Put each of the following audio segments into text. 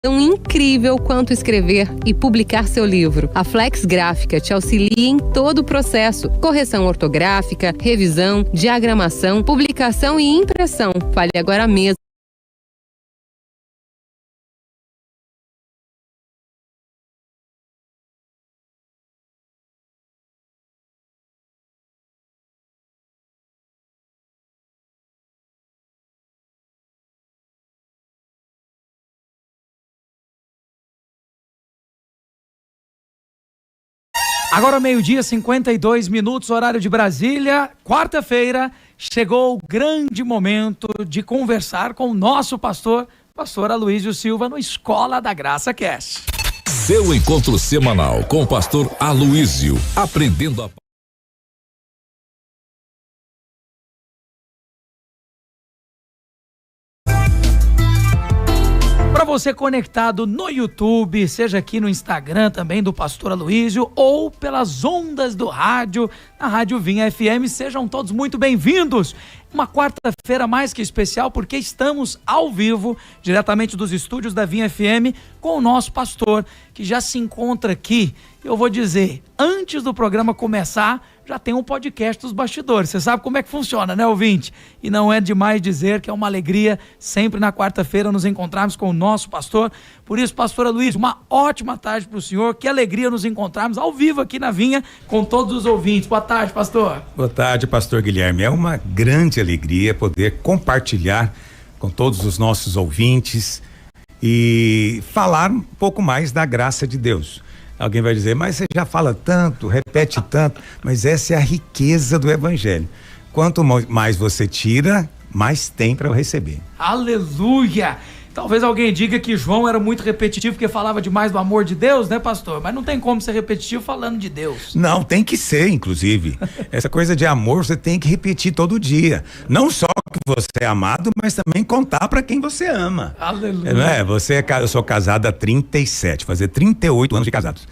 Tão incrível quanto escrever e publicar seu livro. A Flex Gráfica te auxilia em todo o processo: correção ortográfica, revisão, diagramação, publicação e impressão. Fale agora mesmo. Agora 12:52, horário de Brasília, quarta-feira, chegou o grande momento de conversar com o nosso pastor Aloísio Silva, no Escola da Graça Cast. Seu encontro semanal com o pastor Aloísio, aprendendo a... Para você conectado no YouTube, seja aqui no Instagram também do pastor Aloísio ou pelas ondas do rádio, na Rádio Vinha FM, sejam todos muito bem-vindos. Uma quarta-feira mais que especial, porque estamos ao vivo, diretamente dos estúdios da Vinha FM, com o nosso pastor, que já se encontra aqui. Eu vou dizer, antes do programa começar, já tem um podcast dos bastidores. Você sabe como é que funciona, né, ouvinte? E não é demais dizer que é uma alegria sempre na quarta-feira nos encontrarmos com o nosso pastor. Por isso, pastor Aloísio, uma ótima tarde para o senhor. Que alegria nos encontrarmos ao vivo aqui na Vinha com todos os ouvintes. Boa tarde, pastor. Boa tarde, pastor Guilherme. É uma grande alegria poder compartilhar com todos os nossos ouvintes e falar um pouco mais da graça de Deus. Alguém vai dizer, mas você já fala tanto, repete tanto, mas essa é a riqueza do evangelho. Quanto mais você tira, mais tem para eu receber. Aleluia! Talvez alguém diga que João era muito repetitivo porque falava demais do amor de Deus, né, pastor? Mas não tem como ser repetitivo falando de Deus. Não, tem que ser, inclusive. Essa coisa de amor você tem que repetir todo dia. Não só que você é amado, mas também contar para quem você ama. Aleluia. Não é? Eu sou casado há 37, fazer 38 anos de casados.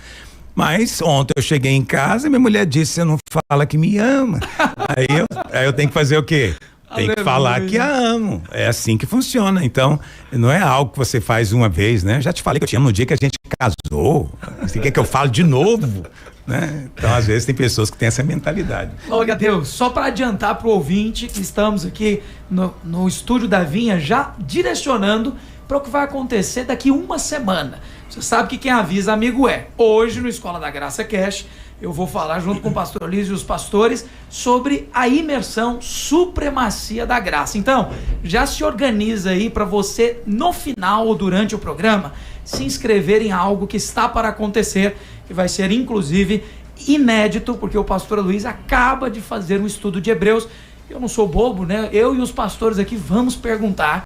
Mas ontem eu cheguei em casa e minha mulher disse, você não fala que me ama. aí eu tenho que fazer o quê? Tem que falar que a amo. É assim que funciona. Então, não é algo que você faz uma vez, né? Já te falei que eu te amo no dia que a gente casou. Você quer que eu fale de novo? Né? Então, às vezes, tem pessoas que têm essa mentalidade. Glória a Deus. Só para adiantar para o ouvinte que estamos aqui no estúdio da Vinha, já direcionando para o que vai acontecer daqui uma semana. Você sabe que quem avisa amigo é. Hoje, no Escola da Graça Cast, eu vou falar junto com o pastor Aloísio e os pastores sobre a imersão Supremacia da Graça. Então, já se organiza aí para você, no final ou durante o programa, se inscrever em algo que está para acontecer, que vai ser inclusive inédito, porque o pastor Aloísio acaba de fazer um estudo de Hebreus. Eu não sou bobo, né? Eu e os pastores aqui vamos perguntar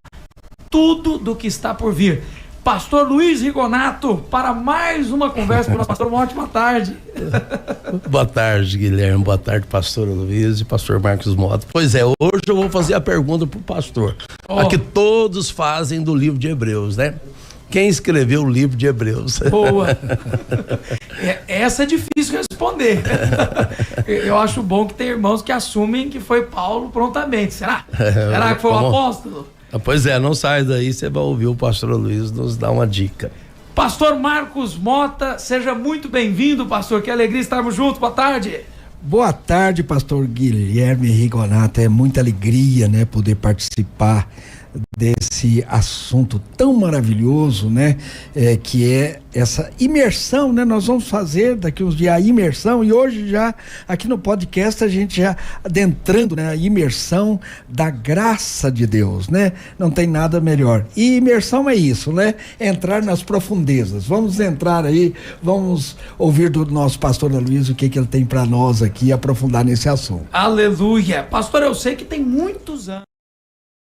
tudo do que está por vir. Pastor Luiz Rigonato, para mais uma conversa com o nosso pastor. Uma ótima tarde. Boa tarde, Guilherme. Boa tarde, pastor Luiz e pastor Marcos Mota. Pois é, hoje eu vou fazer a pergunta pro pastor. A que todos fazem do livro de Hebreus, né? Quem escreveu o livro de Hebreus? Boa. Essa é difícil responder. Eu acho bom que tem irmãos que assumem que foi Paulo prontamente. Será? Será que foi o apóstolo? Pois é, não sai daí, você vai ouvir o pastor Luiz nos dar uma dica. Pastor Marcos Mota, seja muito bem-vindo, pastor. Que alegria estarmos juntos. Boa tarde. Boa tarde, pastor Guilherme Rigonato. É muita alegria, né, poder participar desse assunto tão maravilhoso, né, que é essa imersão, né? Nós vamos fazer daqui uns dias a imersão, e hoje já aqui no podcast a gente já adentrando, né, a imersão da graça de Deus, né? Não tem nada melhor. E imersão é isso, né? Entrar nas profundezas. Vamos entrar aí, vamos ouvir do nosso pastor Aloísio o que ele tem para nós aqui, aprofundar nesse assunto. Aleluia. Pastor, eu sei que tem muitos anos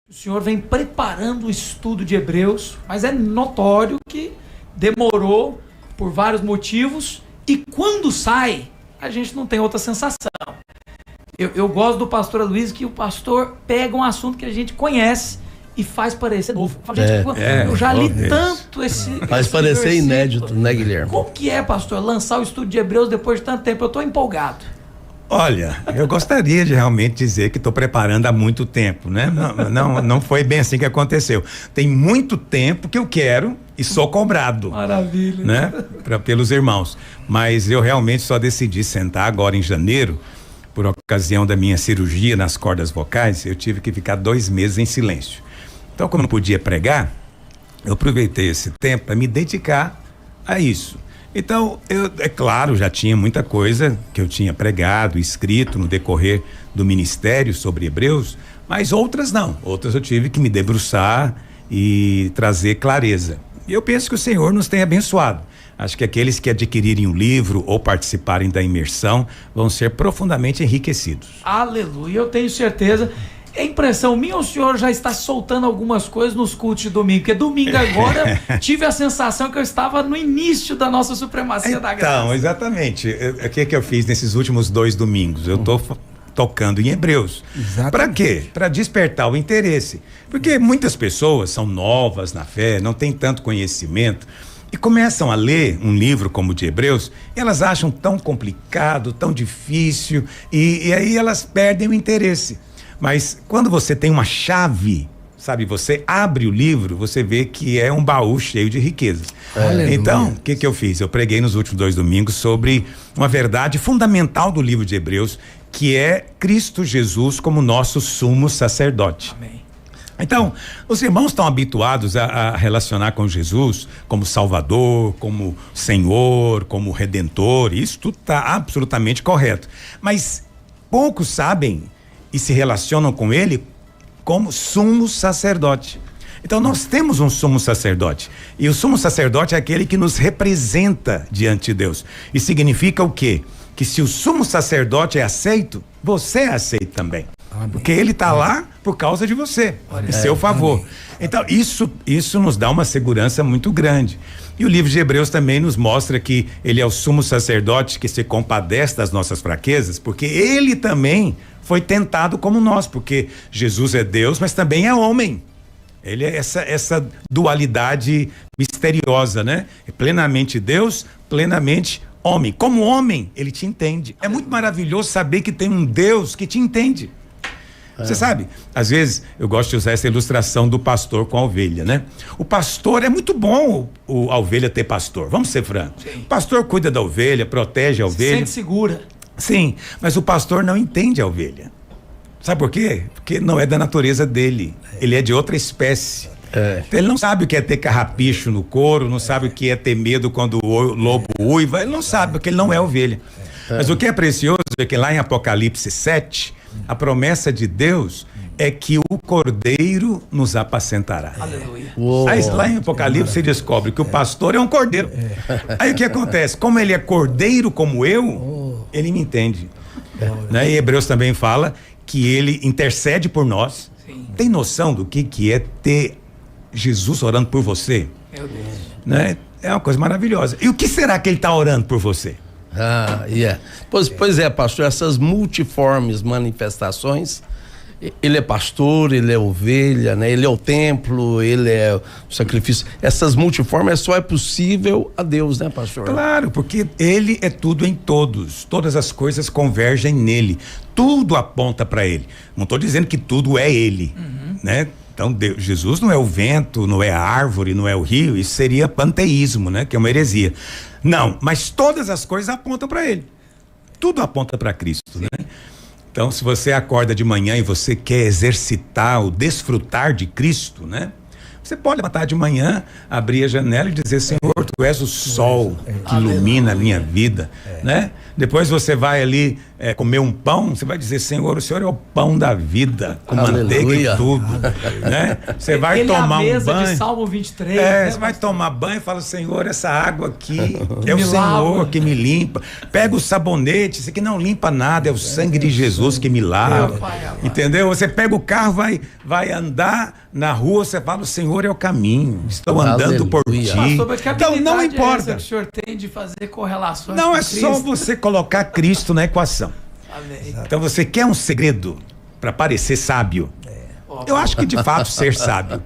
o senhor vem preparando o estudo de Hebreus, mas é notório que demorou por vários motivos, e quando sai, a gente não tem outra sensação. Eu gosto do pastor Aloísio, que o pastor pega um assunto que a gente conhece e faz parecer novo. Eu já li tanto esse Faz parecer versículo. Inédito, né, Guilherme? Como que é, pastor, lançar o estudo de Hebreus depois de tanto tempo? Eu estou empolgado. Olha, eu gostaria de realmente dizer que estou preparando há muito tempo, né? Não foi bem assim que aconteceu. Tem muito tempo que eu quero e sou cobrado. Maravilha. Né? Pelos irmãos. Mas eu realmente só decidi sentar agora em janeiro, por ocasião da minha cirurgia nas cordas vocais. Eu tive que ficar 2 meses em silêncio. Então, como eu não podia pregar, eu aproveitei esse tempo para me dedicar a isso. Então, é claro, já tinha muita coisa que eu tinha pregado, escrito no decorrer do ministério sobre Hebreus, mas outras não. Outras eu tive que me debruçar e trazer clareza. E eu penso que o Senhor nos tem abençoado. Acho que aqueles que adquirirem o livro ou participarem da imersão vão ser profundamente enriquecidos. Aleluia, eu tenho certeza. É impressão minha, o senhor já está soltando algumas coisas nos cultos de domingo, porque domingo agora tive a sensação que eu estava no início da nossa supremacia da graça. Então, exatamente. O que eu fiz nesses últimos 2 domingos? Eu estou tocando em Hebreus. Para quê? Para despertar o interesse. Porque muitas pessoas são novas na fé, não têm tanto conhecimento e começam a ler um livro como o de Hebreus, e elas acham tão complicado, tão difícil, e aí elas perdem o interesse. Mas quando você tem uma chave, sabe, você abre o livro, você vê que é um baú cheio de riquezas. Então, o que eu fiz? Eu preguei nos últimos 2 domingos sobre uma verdade fundamental do livro de Hebreus, que é Cristo Jesus como nosso sumo sacerdote. Amém. Então, os irmãos estão habituados a relacionar com Jesus como Salvador, como Senhor, como Redentor, isso tudo está absolutamente correto. Mas poucos sabem e se relacionam com ele como sumo sacerdote. Então nós temos um sumo sacerdote, e o sumo sacerdote é aquele que nos representa diante de Deus. E significa o quê? Que se o sumo sacerdote é aceito, você é aceito também. Amém. Porque ele está lá por causa de você, em seu favor. Amém. Então isso nos dá uma segurança muito grande. E o livro de Hebreus também nos mostra que ele é o sumo sacerdote que se compadece das nossas fraquezas, porque ele também foi tentado como nós, porque Jesus é Deus, mas também é homem. Ele é essa dualidade misteriosa, né? É plenamente Deus, plenamente homem. Como homem, ele te entende. É muito maravilhoso saber que tem um Deus que te entende. Você sabe, às vezes eu gosto de usar essa ilustração do pastor com a ovelha, né? O pastor, é muito bom a ovelha ter pastor, vamos ser francos. Sim. O pastor cuida da ovelha, protege a ovelha. Se sente segura. Sim, mas o pastor não entende a ovelha. Sabe por quê? Porque não é da natureza dele. Ele é de outra espécie. Então ele não sabe o que é ter carrapicho no couro, não sabe o que é ter medo quando o lobo uiva, ele não sabe, porque ele não é ovelha. Mas o que é precioso é que lá em Apocalipse 7, a promessa de Deus é que o cordeiro nos apacentará. Aleluia. Aí lá em Apocalipse você descobre que o pastor é um cordeiro. Aí o que acontece? Como ele é cordeiro como eu, ele me entende. Né? E Hebreus também fala que ele intercede por nós. Sim. Tem noção do que é ter Jesus orando por você? Meu Deus. Né? É uma coisa maravilhosa. E o que será que ele está orando por você? Pois é, pastor, essas multiformes manifestações, ele é pastor, ele é ovelha, né? Ele é o templo, ele é o sacrifício. Essas multiformes só é possível a Deus, né, pastor? Claro, porque ele é tudo em todos. Todas as coisas convergem nele. Tudo aponta para ele. Não estou dizendo que tudo é ele, né? Então Deus, Jesus não é o vento, não é a árvore, não é o rio. Isso seria panteísmo, né? Que é uma heresia. Não, mas todas as coisas apontam para ele. Tudo aponta para Cristo, né? Então, se você acorda de manhã e você quer exercitar o desfrutar de Cristo, né? Você pode levantar de manhã, abrir a janela e dizer: Senhor, tu és o sol que ilumina a minha vida, né? Depois você vai ali comer um pão, você vai dizer: Senhor, o Senhor é o pão da vida, com manteiga e tudo, né? Você vai tomar um banho. De Salmo 23. Né, você vai tomar banho e fala: Senhor, essa água aqui é o Senhor que me limpa. Pega o sabonete, isso aqui não limpa nada, é o sangue de Jesus que me lava. Entendeu? Você pega o carro, vai andar na rua, você fala: o Senhor é o caminho, estou andando por ti. Então não importa. Que o senhor tem de fazer correlações. Não, é só você colocar Cristo na equação. Amém. Então você quer um segredo para parecer sábio? Eu acho que de fato ser sábio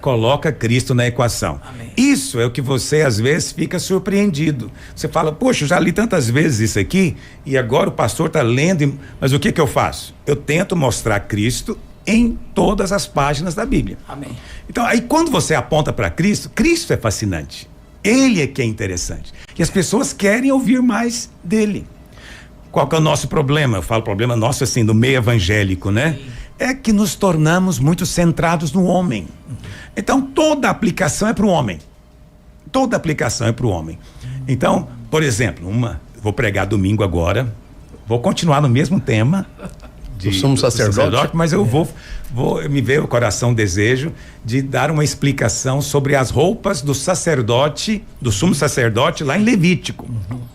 coloca Cristo na equação. Amém. Isso é o que você às vezes fica surpreendido. Você fala, poxa, eu já li tantas vezes isso aqui e agora o pastor está lendo, mas o que eu faço? Eu tento mostrar Cristo em todas as páginas da Bíblia. Amém. Então aí quando você aponta para Cristo, Cristo é fascinante. Ele é que é interessante. E as pessoas querem ouvir mais dele. Qual que é o nosso problema? Eu falo problema nosso assim, do meio evangélico, né? Sim. É que nos tornamos muito centrados no homem. Então toda aplicação é para o homem. Toda aplicação é para o homem. Então, por exemplo, vou pregar domingo agora, vou continuar no mesmo tema do sumo sacerdote, mas eu vou me veio o coração o desejo de dar uma explicação sobre as roupas do sacerdote, do sumo sacerdote lá em Levítico,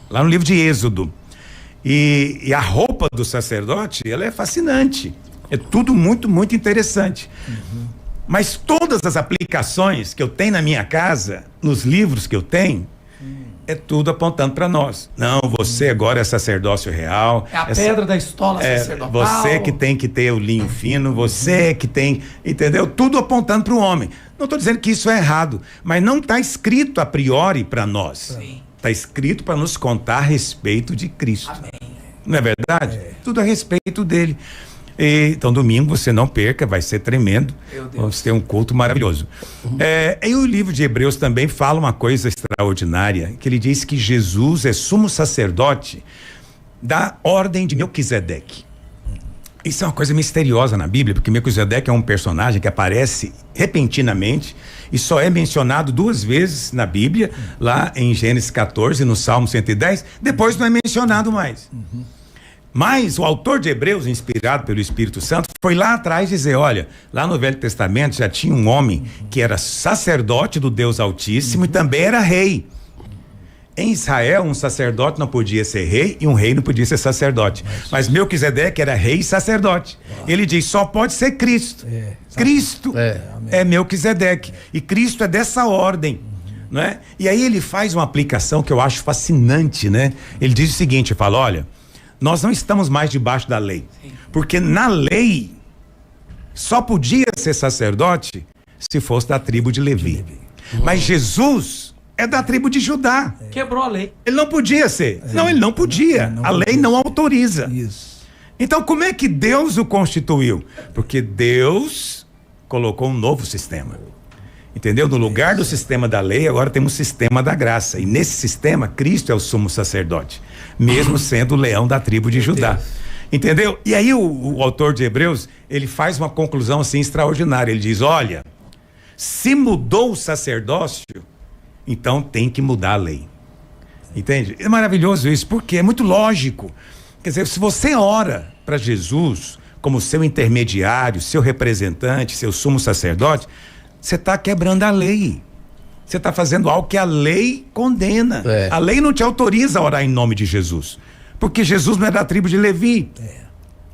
lá no livro de Êxodo. E a roupa do sacerdote, ela é fascinante. É tudo muito, muito interessante. Mas todas as aplicações que eu tenho na minha casa, nos livros que eu tenho, é tudo apontando para nós. Não, você agora é sacerdócio real. É a pedra da estola sacerdotal. Você que tem que ter o linho fino, você que tem, entendeu? Tudo apontando para o homem. Não estou dizendo que isso é errado, mas não está escrito a priori para nós. Está escrito para nos contar a respeito de Cristo. Amém. Não é verdade? Tudo a respeito dele. Então domingo você não perca, vai ser tremendo. Vamos ter um culto maravilhoso. E o livro de Hebreus também fala uma coisa extraordinária, que ele diz que Jesus é sumo sacerdote da ordem de Melquisedeque. Isso é uma coisa misteriosa na Bíblia, porque Melquisedeque é um personagem que aparece repentinamente e só é mencionado 2 vezes na Bíblia, lá em Gênesis 14, no Salmo 110, depois não é mencionado mais. Mas o autor de Hebreus, inspirado pelo Espírito Santo, foi lá atrás dizer, olha, lá no Velho Testamento já tinha um homem que era sacerdote do Deus Altíssimo e também era rei. Em Israel, um sacerdote não podia ser rei e um rei não podia ser sacerdote. Mas Melquisedeque era rei e sacerdote. Ele diz, só pode ser Cristo. Cristo é Melquisedeque. E Cristo é dessa ordem. Não é? E aí ele faz uma aplicação que eu acho fascinante, né? Ele diz o seguinte, fala, olha, nós não estamos mais debaixo da lei. Porque na lei só podia ser sacerdote se fosse da tribo de Levi. Mas Jesus é da tribo de Judá. Quebrou a lei. Ele não podia ser. Não, ele não podia. A lei não autoriza. Isso. Então como é que Deus o constituiu? Porque Deus colocou um novo sistema. Entendeu? No lugar do sistema da lei, agora temos o sistema da graça. E nesse sistema, Cristo é o sumo sacerdote, mesmo sendo o leão da tribo de Judá. Entendeu? E aí o autor de Hebreus, ele faz uma conclusão assim extraordinária. Ele diz, olha, se mudou o sacerdócio, então tem que mudar a lei. Entende? É maravilhoso isso, porque é muito lógico. Quer dizer, se você ora para Jesus como seu intermediário, seu representante, seu sumo sacerdote, você está quebrando a lei. Você está fazendo algo que a lei condena. A lei não te autoriza a orar em nome de Jesus. Porque Jesus não é da tribo de Levi.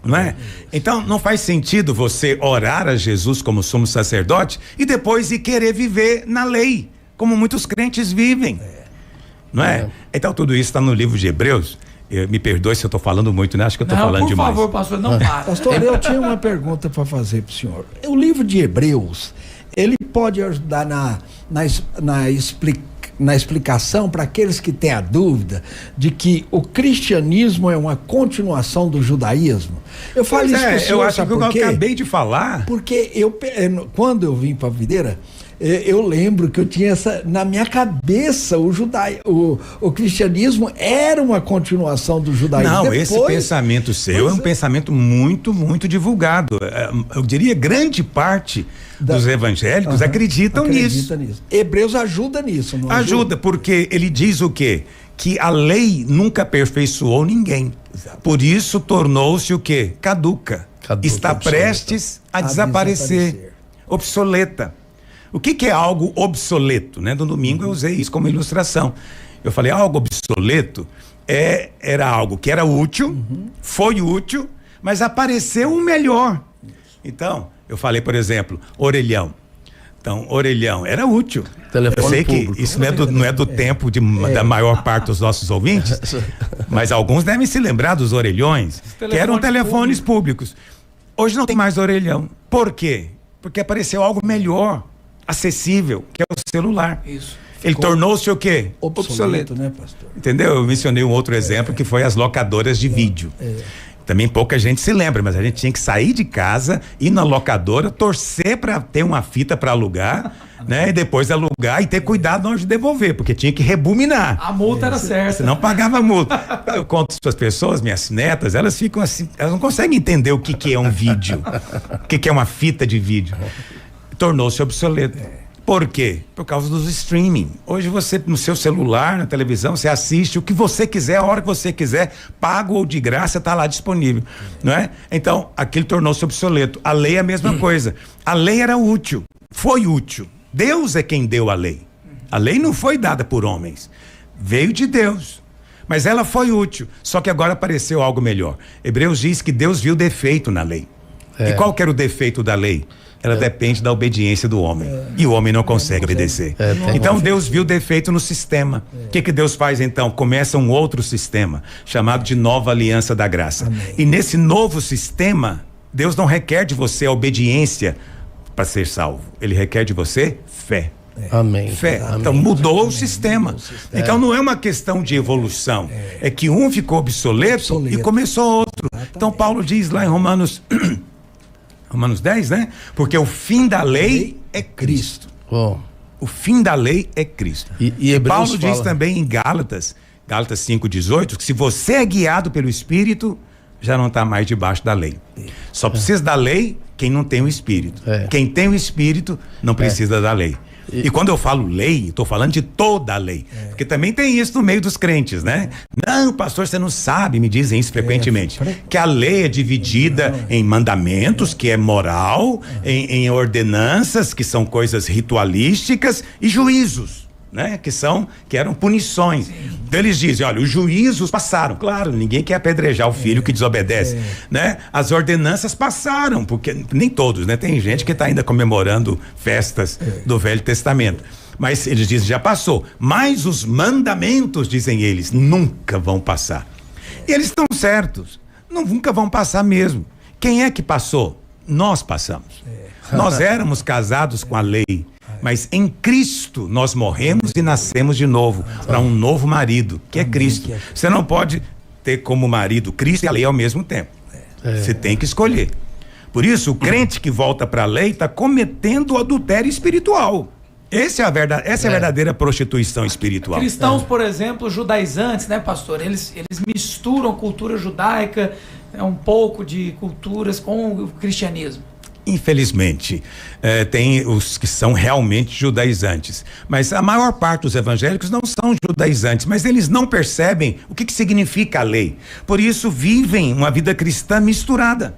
Não é? Então não faz sentido você orar a Jesus como sumo sacerdote e depois ir querer viver na lei, como muitos crentes vivem. Não é? Então tudo isso está no livro de Hebreus. Me perdoe se eu estou falando muito, né? Acho que eu estou falando demais. Por favor, pastor, não para. Pastor, eu tinha uma pergunta para fazer para o senhor. O livro de Hebreus, ele pode ajudar na explicação para aqueles que têm a dúvida de que o cristianismo é uma continuação do judaísmo? Eu falo isso para o senhor, eu acho que eu acabei de falar. Porque quando eu vim para a Videira, eu lembro que eu tinha na minha cabeça o cristianismo era uma continuação do judaísmo. Não, esse pensamento seu é um pensamento muito, muito divulgado. Eu diria grande parte dos evangélicos acreditam nisso. Hebreus ajuda nisso, não ajuda? Porque ele diz o quê? Que a lei nunca aperfeiçoou ninguém. Exato. Por isso tornou-se o quê? Caduca. Está prestes a desaparecer. Obsoleta. O que é algo obsoleto, né? No domingo eu usei isso como ilustração. Eu falei, algo obsoleto era algo que era útil, foi útil, mas apareceu o melhor. Então, eu falei, por exemplo, orelhão. Então, orelhão era útil. Telefone eu sei público. Que isso não é do tempo da maior parte dos nossos ouvintes, mas alguns devem se lembrar dos orelhões, que eram telefones públicos. Hoje não tem mais orelhão. Por quê? Porque apareceu algo melhor, acessível, que é o celular. Isso. Ele tornou-se o quê? Obsoleto, né, pastor? Entendeu? Eu mencionei um outro exemplo que foi as locadoras de vídeo. Também pouca gente se lembra, mas a gente tinha que sair de casa, ir na locadora, torcer para ter uma fita para alugar, né? E depois alugar e ter cuidado na hora de devolver, porque tinha que rebobinar. A multa era certa. Senão pagava multa. Eu conto isso para as pessoas, minhas netas, elas ficam assim, elas não conseguem entender o que é um vídeo, o que é uma fita de vídeo. Tornou-se obsoleto. Por quê? Por causa dos streaming. Hoje você, no seu celular, na televisão, você assiste o que você quiser, a hora que você quiser, pago ou de graça, está lá disponível, não é? Então, aquilo tornou-se obsoleto. A lei é a mesma coisa. A lei era útil, foi útil. Deus é quem deu a lei. A lei não foi dada por homens, veio de Deus. Mas ela foi útil, só que agora apareceu algo melhor. Hebreus diz que Deus viu defeito na lei. E qual que era o defeito da lei? Ela depende da obediência do homem. E o homem não consegue obedecer. Então Deus viu defeito no sistema. O que Deus faz então? Começa um outro sistema, chamado de nova aliança da graça. Amém. E nesse novo sistema, Deus não requer de você a obediência para ser salvo. Ele requer de você fé. Amém. Fé. Amém. Então mudou o sistema. Então não é uma questão de evolução. É que um ficou obsoleto e começou outro. Então Paulo diz lá em Romanos 10, né? Porque o fim da lei é Cristo. Bom. O fim da lei é Cristo. E Hebreus Paulo diz fala também em Gálatas 5:18, que se você é guiado pelo Espírito, já não está mais debaixo da lei. Só precisa da lei quem não tem o Espírito. Quem tem o Espírito não precisa da lei. E quando eu falo lei, estou falando de toda a lei. Porque também tem isso no meio dos crentes, né? Não, pastor, você não sabe, me dizem isso frequentemente. Que a lei é dividida em mandamentos, que é moral, em ordenanças, que são coisas ritualísticas, e juízos, né? Que eram punições. Então eles dizem, olha, os juízos passaram. Claro, ninguém quer apedrejar o filho que desobedece, né? As ordenanças passaram, porque nem todos, né? Tem gente que está ainda comemorando festas do Velho Testamento. Mas eles dizem, já passou. Mas os mandamentos, dizem eles, nunca vão passar. E eles estão certos. Nunca vão passar mesmo. Quem é que passou? Nós passamos. Nós éramos casados com a lei. Mas em Cristo nós morremos e nascemos de novo para um novo marido, que é Cristo. Você não pode ter como marido Cristo e a lei ao mesmo tempo. Você tem que escolher. Por isso, o crente que volta para a lei está cometendo o adultério espiritual. Essa é a verdadeira prostituição espiritual. Cristãos, por exemplo, judaizantes, né, pastor? Eles misturam cultura judaica, um pouco de culturas com o cristianismo. Infelizmente, tem os que são realmente judaizantes, mas a maior parte dos evangélicos não são judaizantes, mas eles não percebem o que significa a lei. Por isso vivem uma vida cristã misturada.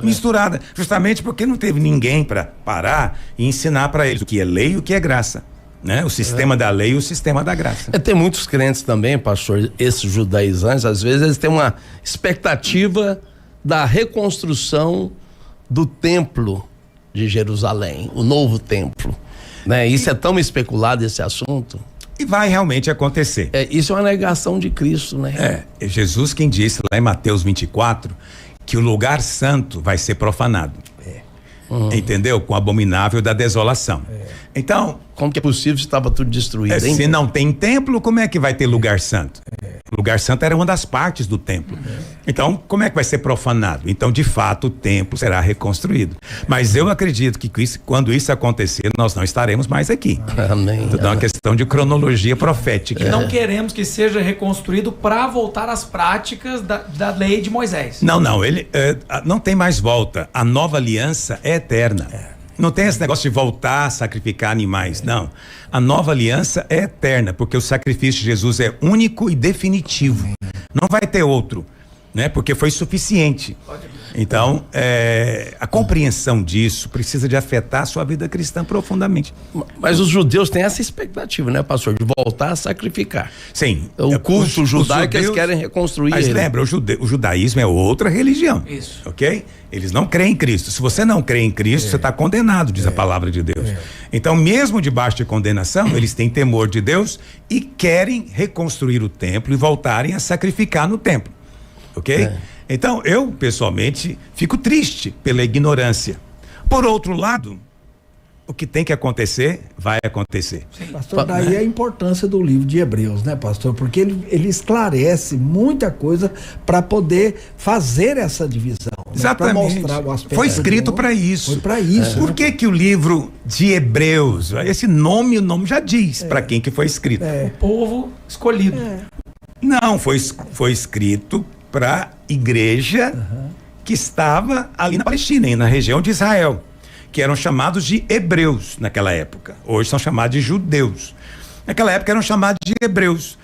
Misturada, justamente porque não teve ninguém para parar e ensinar para eles o que é lei e o que é graça, né? O sistema da lei e o sistema da graça. Tem muitos crentes também, pastor, esses judaizantes, às vezes eles têm uma expectativa da reconstrução do templo de Jerusalém, o novo templo, né? Isso é tão especulado, esse assunto. E vai realmente acontecer. Isso é uma negação de Cristo, né? É Jesus quem disse lá em Mateus 24 que o lugar santo vai ser profanado. Entendeu? Com o abominável da desolação. Então, como que é possível se estava tudo destruído? Se não tem templo, como é que vai ter lugar santo? O lugar santo era uma das partes do templo. Então, como é que vai ser profanado? Então, de fato, o templo será reconstruído. Mas eu acredito que quando isso acontecer, nós não estaremos mais aqui. Amém. Então, é uma questão de cronologia profética. E não queremos que seja reconstruído para voltar às práticas da lei de Moisés. Não, não tem mais volta. A nova aliança é eterna. Não tem esse negócio de voltar a sacrificar animais, não. A nova aliança é eterna, porque o sacrifício de Jesus é único e definitivo. Não vai ter outro, né? Porque foi suficiente. Então, a compreensão disso precisa de afetar a sua vida cristã profundamente. Mas os judeus têm essa expectativa, né, pastor? De voltar a sacrificar. Sim. O culto judaico eles querem reconstruir. Mas lembra, o judaísmo é outra religião. Isso. Ok? Eles não creem em Cristo. Se você não crê em Cristo, você está condenado, diz a palavra de Deus. Então, mesmo debaixo de condenação, eles têm temor de Deus e querem reconstruir o templo e voltarem a sacrificar no templo. Ok? Então, eu, pessoalmente, fico triste pela ignorância. Por outro lado, o que tem que acontecer, vai acontecer. Pastor, daí a importância do livro de Hebreus, né, pastor? Porque ele esclarece muita coisa para poder fazer essa divisão. Exatamente. Né? Mostrar o aspecto foi escrito para isso. Foi para isso. Por que o livro de Hebreus, esse nome, o nome já diz para quem que foi escrito. O povo escolhido. Não, foi escrito para a igreja que estava ali na Palestina, na região de Israel, que eram chamados de hebreus naquela época. Hoje são chamados de judeus. Naquela época eram chamados de hebreus.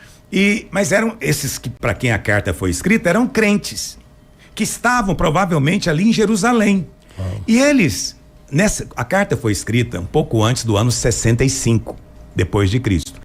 Mas eram esses que, para quem a carta foi escrita, eram crentes, que estavam provavelmente ali em Jerusalém. E eles, a carta foi escrita um pouco antes do ano 65, depois de Cristo.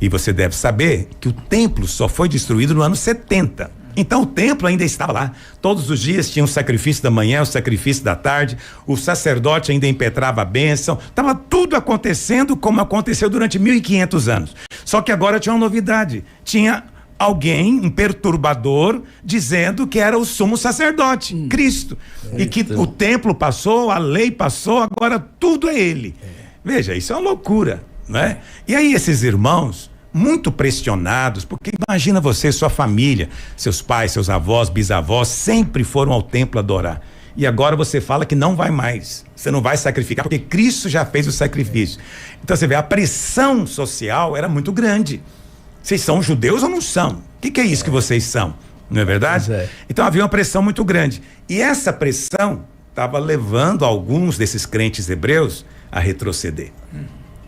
E você deve saber que o templo só foi destruído no ano 70. Então o templo ainda estava lá. Todos os dias tinha o sacrifício da manhã, o sacrifício da tarde, o sacerdote ainda impetrava a bênção. Estava tudo acontecendo como aconteceu durante 1.500 anos. Só que agora tinha uma novidade. Tinha alguém, um perturbador, dizendo que era o sumo sacerdote, Cristo. E que o templo passou, a lei passou, agora tudo é ele. Veja, isso é uma loucura, né? E aí esses irmãos, muito pressionados, porque imagina você, sua família, seus pais, seus avós, bisavós, sempre foram ao templo adorar. E agora você fala que não vai mais, você não vai sacrificar, porque Cristo já fez o sacrifício. Então você vê, a pressão social era muito grande. Vocês são judeus ou não são? O que é isso que vocês são? Não é verdade? Então havia uma pressão muito grande. E essa pressão estava levando alguns desses crentes hebreus a retroceder.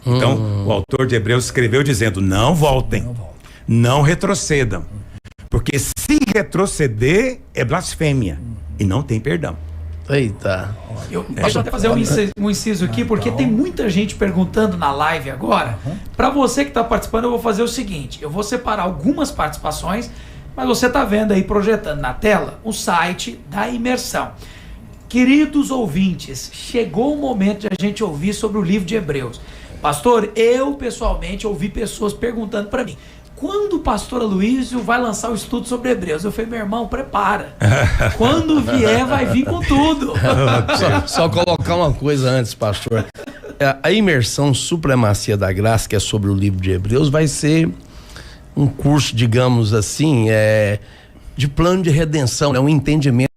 Então, o autor de Hebreus escreveu dizendo: não voltem, não retrocedam, porque se retroceder é blasfêmia e não tem perdão. Eita. Deixa eu até fazer um inciso aqui, porque tem muita gente perguntando na live agora. Para você que está participando, eu vou fazer o seguinte: eu vou separar algumas participações, mas você está vendo aí, projetando na tela, o site da imersão. Queridos ouvintes, chegou o momento de a gente ouvir sobre o livro de Hebreus. Pastor, eu pessoalmente ouvi pessoas perguntando para mim: quando o pastor Aloysio vai lançar o estudo sobre Hebreus? Eu falei: meu irmão, prepara. Quando vier, vai vir com tudo. Só colocar uma coisa antes, pastor. A imersão Supremacia da Graça, que é sobre o livro de Hebreus, vai ser um curso, digamos assim, de plano de redenção, um entendimento.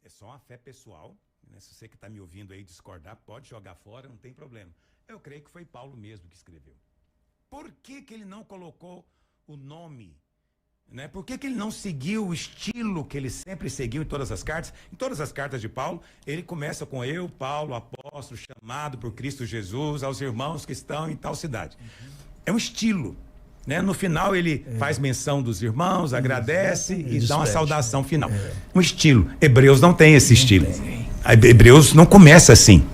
É só uma fé pessoal, né? Se você que está me ouvindo aí discordar, pode jogar fora, não tem problema. Eu creio que foi Paulo mesmo que escreveu. Por que ele não colocou o nome, né? Por que ele não seguiu o estilo que ele sempre seguiu em todas as cartas? Em todas as cartas de Paulo, ele começa com: eu, Paulo, apóstolo, chamado por Cristo Jesus, aos irmãos que estão em tal cidade. É um estilo, né? No final ele faz menção dos irmãos, agradece e dá uma saudação final. Um estilo. Hebreus não tem esse estilo. Hebreus não começa assim.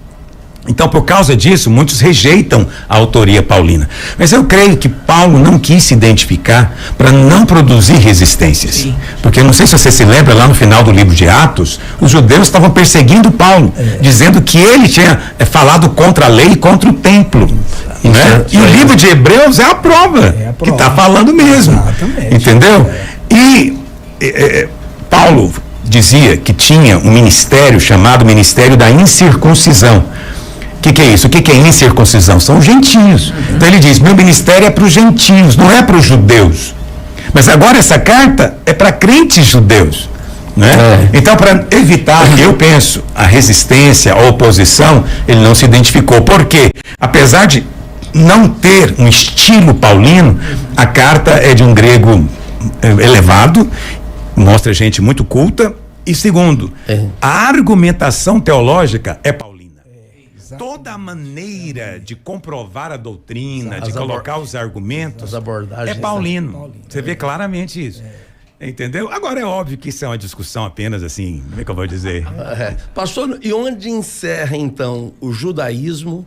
Então, por causa disso, muitos rejeitam a autoria paulina. Mas eu creio que Paulo não quis se identificar para não produzir resistências. Sim. Porque eu não sei se você se lembra, lá no final do livro de Atos, os judeus estavam perseguindo Paulo, dizendo que ele tinha falado contra a lei e contra o templo. Né? E o livro de Hebreus é a prova, que está falando mesmo. Exatamente. Entendeu? E Paulo dizia que tinha um ministério chamado Ministério da Incircuncisão. O que é isso? O que é incircuncisão? São os gentios. Então ele diz: meu ministério é para os gentios, não é para os judeus. Mas agora essa carta é para crentes judeus. Né? Então, para evitar, eu penso, a resistência, a oposição, ele não se identificou. Por quê? Apesar de não ter um estilo paulino, a carta é de um grego elevado, mostra gente muito culta. E segundo, a argumentação teológica é paulina. Toda a maneira de comprovar a doutrina, de colocar os argumentos, é paulino. Você vê claramente isso. Entendeu? Agora é óbvio que isso é uma discussão apenas assim, como é que eu vou dizer? Pastor, e onde encerra então o judaísmo,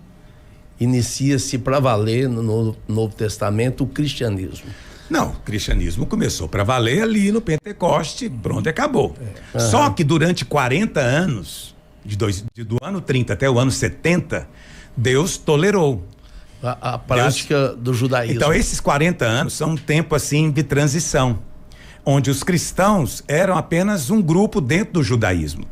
inicia-se para valer no Novo Testamento o cristianismo? Não, o cristianismo começou para valer ali no Pentecoste, pronto, acabou. Só que durante 40 anos, do ano 30 até o ano 70, Deus tolerou. A prática do judaísmo. Então esses 40 anos são um tempo assim de transição, onde os cristãos eram apenas um grupo dentro do judaísmo,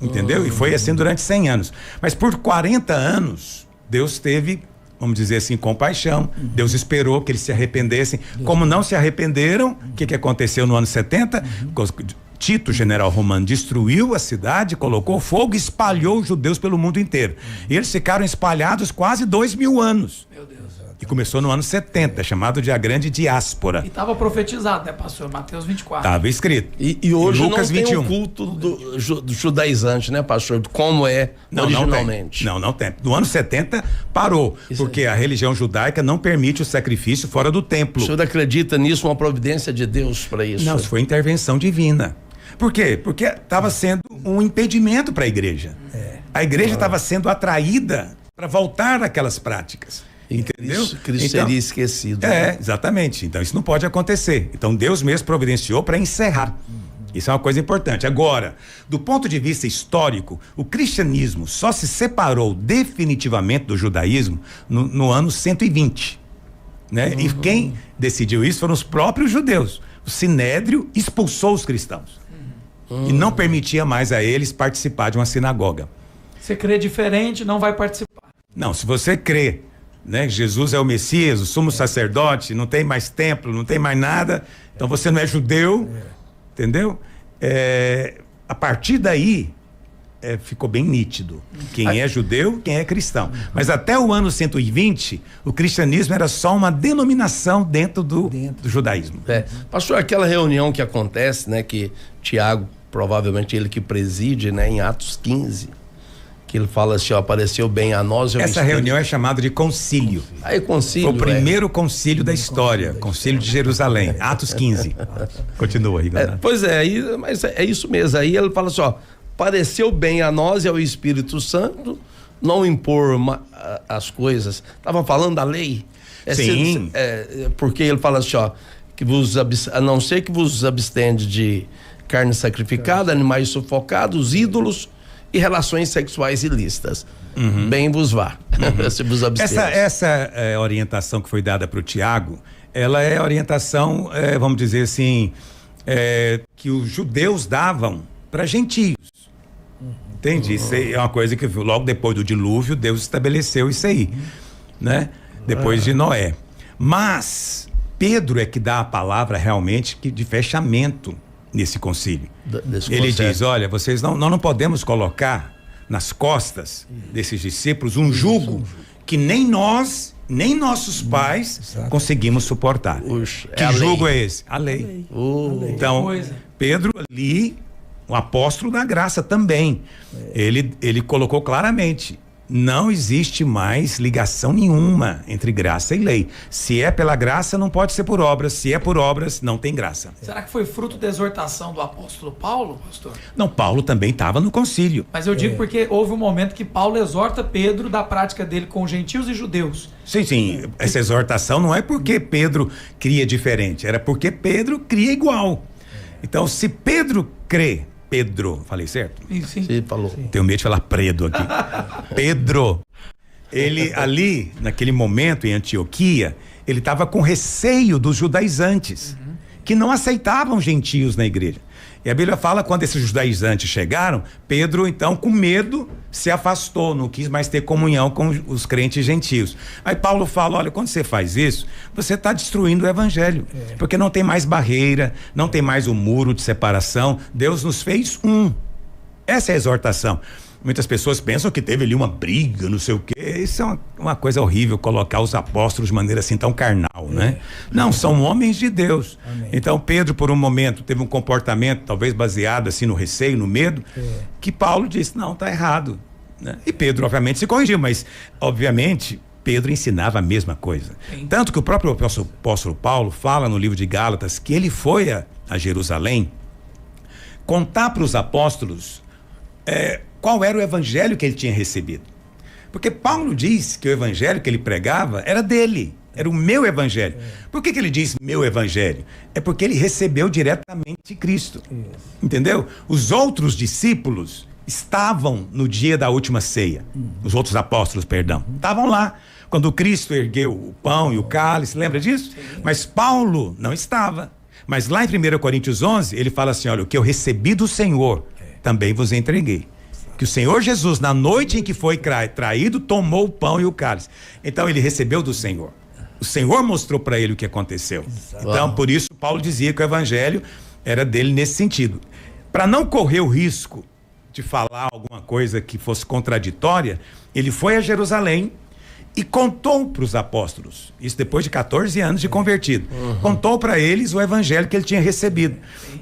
entendeu? E foi assim durante 100 anos. Mas por 40 anos, Deus teve, vamos dizer assim, compaixão. Deus esperou que eles se arrependessem. Como não se arrependeram, o que aconteceu no ano 70? Tito, general romano, destruiu a cidade, colocou fogo e espalhou os judeus pelo mundo inteiro. E eles ficaram espalhados quase 2000 anos. Meu Deus. E começou no ano 70, chamado de a grande diáspora. E estava profetizado, né, pastor? Mateus 24. Estava escrito. E hoje Lucas não tem 21. o culto do judaizante, né, pastor? Como é originalmente. Não tem. No ano 70 parou, porque a religião judaica não permite o sacrifício fora do templo. O senhor acredita nisso, uma providência de Deus para isso? Não, isso foi intervenção divina. Por quê? Porque estava sendo um impedimento para a igreja. A igreja estava sendo atraída para voltar àquelas práticas. Entendeu? Cristo seria esquecido. Exatamente. Então isso não pode acontecer. Então Deus mesmo providenciou para encerrar. Isso é uma coisa importante. Agora, do ponto de vista histórico, o cristianismo só se separou definitivamente do judaísmo no ano 120. Né? E quem decidiu isso foram os próprios judeus. O Sinédrio expulsou os cristãos. E não permitia mais a eles participar de uma sinagoga. Você crê diferente, não vai participar. Não, se você crê, né, que Jesus é o Messias, o sumo sacerdote, não tem mais templo, não tem mais nada, então você não é judeu, entendeu? A partir daí ficou bem nítido quem é judeu, quem é cristão. Mas até o ano 120, o cristianismo era só uma denominação dentro do judaísmo. Pastor, aquela reunião que acontece, né, que Tiago, provavelmente ele que preside, né, em Atos 15, que ele fala assim, ó, apareceu bem a nós. Essa reunião é chamada de concílio. Aí concílio. Foi o primeiro concílio da história, concílio de Jerusalém, Atos 15. Continua aí, galera. Pois é, mas é isso mesmo. Aí ele fala assim, ó, pareceu bem a nós e ao Espírito Santo não impor as coisas. Tava falando da lei. Sim. Porque ele fala assim, ó, que a não ser que vos abstende de carne sacrificada, animais sufocados, ídolos e relações sexuais ilícitas. Bem vos vá. Se vos abstende. Essa orientação que foi dada para o Tiago, ela é orientação, vamos dizer assim, que os judeus davam para gentios. Entende? Isso é uma coisa que logo depois do dilúvio Deus estabeleceu isso aí, né? Depois de Noé. Mas Pedro é que dá a palavra realmente de fechamento nesse concílio. Ele diz, olha, vocês nós não podemos colocar nas costas desses discípulos um jugo que nem nós, nem nossos pais conseguimos suportar. Que jugo é esse? A lei. Então, Pedro ali, o apóstolo da graça também, ele colocou claramente, não existe mais ligação nenhuma entre graça e lei. Se é pela graça, não pode ser por obras. Se é por obras, não tem graça. Será que foi fruto da exortação do apóstolo Paulo, pastor? Não, Paulo também estava no concílio. Mas eu digo porque houve um momento que Paulo exorta Pedro da prática dele com gentios e judeus. Sim. Essa exortação não é porque Pedro cria diferente, era porque Pedro cria igual. Então, se Pedro crê, falei certo? Sim. Você falou. Tenho medo de falar Predo aqui. Pedro, ele ali, naquele momento em Antioquia, ele estava com receio dos judaizantes, que não aceitavam gentios na igreja. E a Bíblia fala, quando esses judaizantes chegaram, Pedro, então, com medo, se afastou, não quis mais ter comunhão com os crentes gentios. Aí Paulo fala, olha, quando você faz isso, você está destruindo o evangelho, porque não tem mais barreira, não tem mais o muro de separação, Deus nos fez um. Essa é a exortação. Muitas pessoas pensam que teve ali uma briga, não sei o quê. Isso é uma coisa horrível, colocar os apóstolos de maneira assim tão carnal, né? Não, são homens de Deus. Amém. Então Pedro, por um momento, teve um comportamento talvez baseado assim no receio, no medo, que Paulo disse, não, tá errado, né? E Pedro obviamente se corrigiu, mas obviamente Pedro ensinava a mesma coisa. Tanto que o próprio apóstolo Paulo fala no livro de Gálatas que ele foi a Jerusalém contar para os apóstolos qual era o evangelho que ele tinha recebido. Porque Paulo diz que o evangelho que ele pregava era dele, era o meu evangelho. Por que ele diz meu evangelho? É porque ele recebeu diretamente de Cristo. Entendeu? Os outros discípulos estavam no dia da última ceia. Os outros apóstolos, perdão, estavam lá quando Cristo ergueu o pão e o cálice, lembra disso? Mas Paulo não estava. Mas lá em 1 Coríntios 11, ele fala assim, olha, o que eu recebi do Senhor, também vos entreguei. Que o Senhor Jesus, na noite em que foi traído, tomou o pão e o cálice. Então ele recebeu do Senhor. O Senhor mostrou para ele o que aconteceu. Então, por isso, Paulo dizia que o evangelho era dele nesse sentido. Para não correr o risco de falar alguma coisa que fosse contraditória, ele foi a Jerusalém e contou para os apóstolos, isso depois de 14 anos de convertido, contou para eles o evangelho que ele tinha recebido.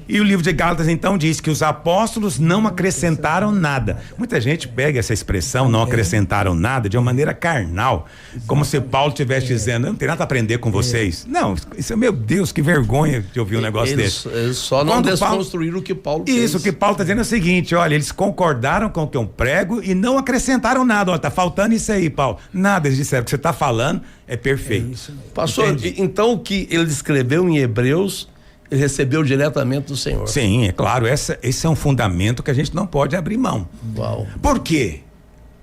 E o livro de Gálatas então diz que os apóstolos não acrescentaram nada. Muita gente pega essa expressão, não acrescentaram nada, de uma maneira carnal, como se Paulo estivesse dizendo, eu não tenho nada a aprender com vocês. Não, isso é, meu Deus, que vergonha de ouvir um negócio desse. Eles só não desconstruíram o que Paulo fez. Isso, o que Paulo está dizendo é o seguinte, olha, eles concordaram com o que eu prego e não acrescentaram nada. Olha, tá faltando isso aí, Paulo. Nada, eles disseram, o que você está falando é perfeito. Pastor, então o que ele escreveu em Hebreus, ele recebeu diretamente do Senhor. Sim, é claro, esse é um fundamento que a gente não pode abrir mão. Uau. Por quê?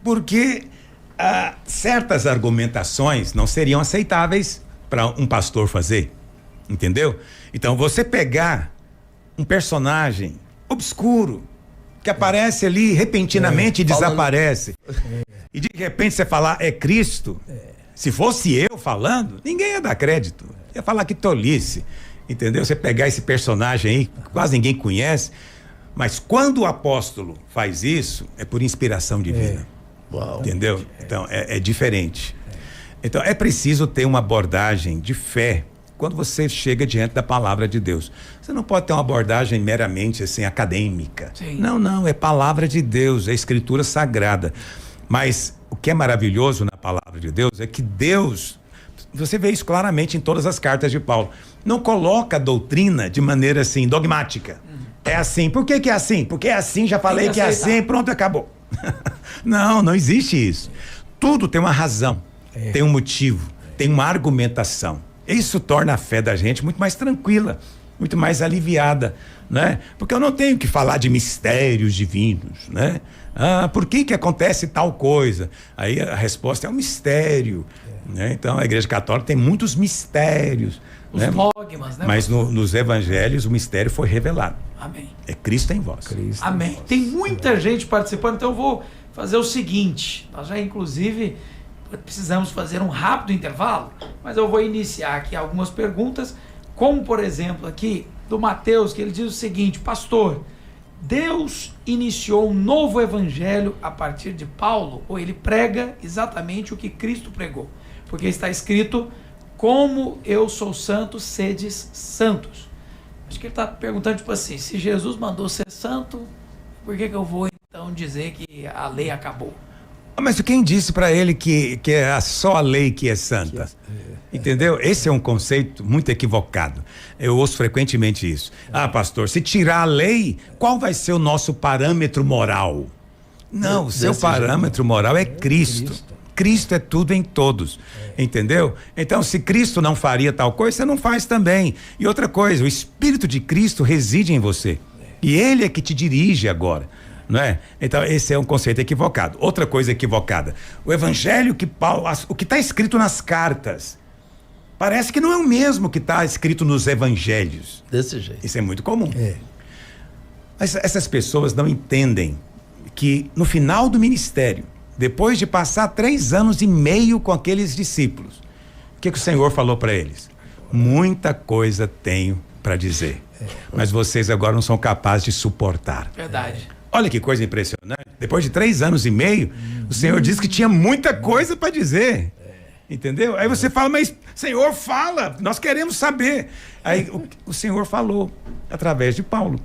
Porque certas argumentações não seriam aceitáveis para um pastor fazer, entendeu? Então você pegar um personagem obscuro que aparece ali repentinamente e desaparece, e de repente você falar é Cristo, se fosse eu falando, ninguém ia dar crédito, ia falar que tolice, entendeu? Você pegar esse personagem aí, que quase ninguém conhece, mas quando o apóstolo faz isso, é por inspiração divina. Uau. Entendeu? Então é diferente. Então é preciso ter uma abordagem de fé quando você chega diante da palavra de Deus. Você não pode ter uma abordagem meramente assim acadêmica. Sim. Não, é palavra de Deus, é escritura sagrada. Mas o que é maravilhoso na palavra de Deus é que Deus, você vê isso claramente em todas as cartas de Paulo, não coloca a doutrina de maneira assim dogmática. É assim. Por que é assim? Porque é assim, já falei que é assim, pronto, acabou. Não existe isso. Tudo tem uma razão, tem um motivo, tem uma argumentação. Isso torna a fé da gente muito mais tranquila, muito mais aliviada, né? Porque eu não tenho que falar de mistérios divinos, né? Por que acontece tal coisa? Aí a resposta é um mistério, né? Então a Igreja Católica tem muitos mistérios, os né? dogmas, né? Mas nos evangelhos o mistério foi revelado. Amém. É Cristo em vós. Amém. Tem muita gente participando, então eu vou fazer o seguinte, nós já inclusive precisamos fazer um rápido intervalo, mas eu vou iniciar aqui algumas perguntas, como por exemplo aqui do Mateus, que ele diz o seguinte: pastor, Deus iniciou um novo evangelho a partir de Paulo, ou ele prega exatamente o que Cristo pregou? Porque está escrito, como eu sou santo, sedes santos. Acho que ele está perguntando tipo assim, se Jesus mandou ser santo, por que eu vou então dizer que a lei acabou? Mas quem disse para ele que é só a lei que é santa? Entendeu? Esse é um conceito muito equivocado. Eu ouço frequentemente isso. Pastor, se tirar a lei, qual vai ser o nosso parâmetro moral? Não, o seu parâmetro moral é Cristo. Cristo é tudo em todos, entendeu? Então, se Cristo não faria tal coisa, você não faz também. E outra coisa, o Espírito de Cristo reside em você. E Ele é que te dirige agora. Não é? Então esse é um conceito equivocado. Outra coisa equivocada, o evangelho que Paulo, o que está escrito nas cartas parece que não é o mesmo que está escrito nos evangelhos. Desse jeito. Isso é muito comum. Mas essas pessoas não entendem que no final do ministério, depois de passar 3 anos e meio com aqueles discípulos, o que o Senhor falou para eles? Muita coisa tenho para dizer, mas vocês agora não são capazes de suportar. Verdade. Olha que coisa impressionante. Depois de 3 anos e meio, o Senhor disse que tinha muita coisa para dizer. Entendeu? Aí você fala, mas Senhor, fala, nós queremos saber. Aí o Senhor falou através de Paulo.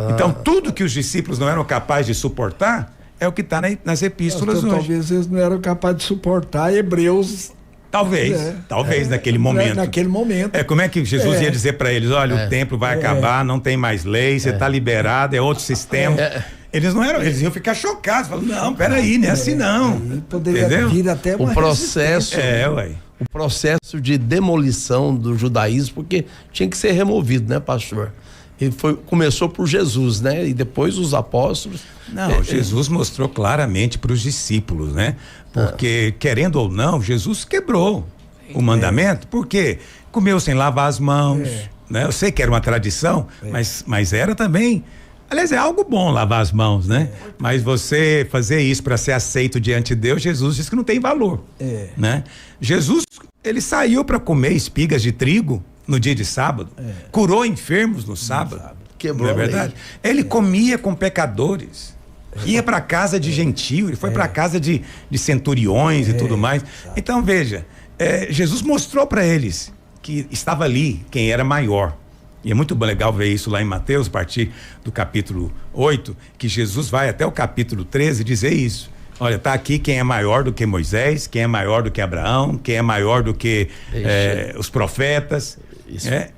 Então tudo que os discípulos não eram capazes de suportar é o que está nas epístolas hoje. Talvez eles não eram capazes de suportar Hebreus Talvez naquele momento. Naquele momento. Como é que Jesus ia dizer para eles, olha, o templo vai acabar, não tem mais lei, você está liberado, é outro sistema. Eles não eram, eles iam ficar chocados, falando, não, peraí, não é assim não. Poderia vir até uma o processo. Ué. O processo de demolição do judaísmo, porque tinha que ser removido, né, pastor? E começou por Jesus, né? E depois os apóstolos. Não, Jesus mostrou claramente para os discípulos, né? Porque, querendo ou não, Jesus quebrou o mandamento, porque comeu sem lavar as mãos, né? Eu sei que era uma tradição, mas era também. Aliás, é algo bom lavar as mãos, né? Mas você fazer isso para ser aceito diante de Deus, Jesus disse que não tem valor, né? Jesus, ele saiu para comer espigas de trigo no dia de sábado, curou enfermos no sábado, quebrou, não é verdade? Ele comia com pecadores, ia para casa de gentio, ele foi para casa de centuriões e tudo mais. Então veja, Jesus mostrou para eles que estava ali quem era maior. E é muito legal ver isso lá em Mateus, a partir do capítulo 8, que Jesus vai até o capítulo 13 dizer isso. Olha, tá aqui quem é maior do que Moisés, quem é maior do que Abraão, quem é maior do que os profetas.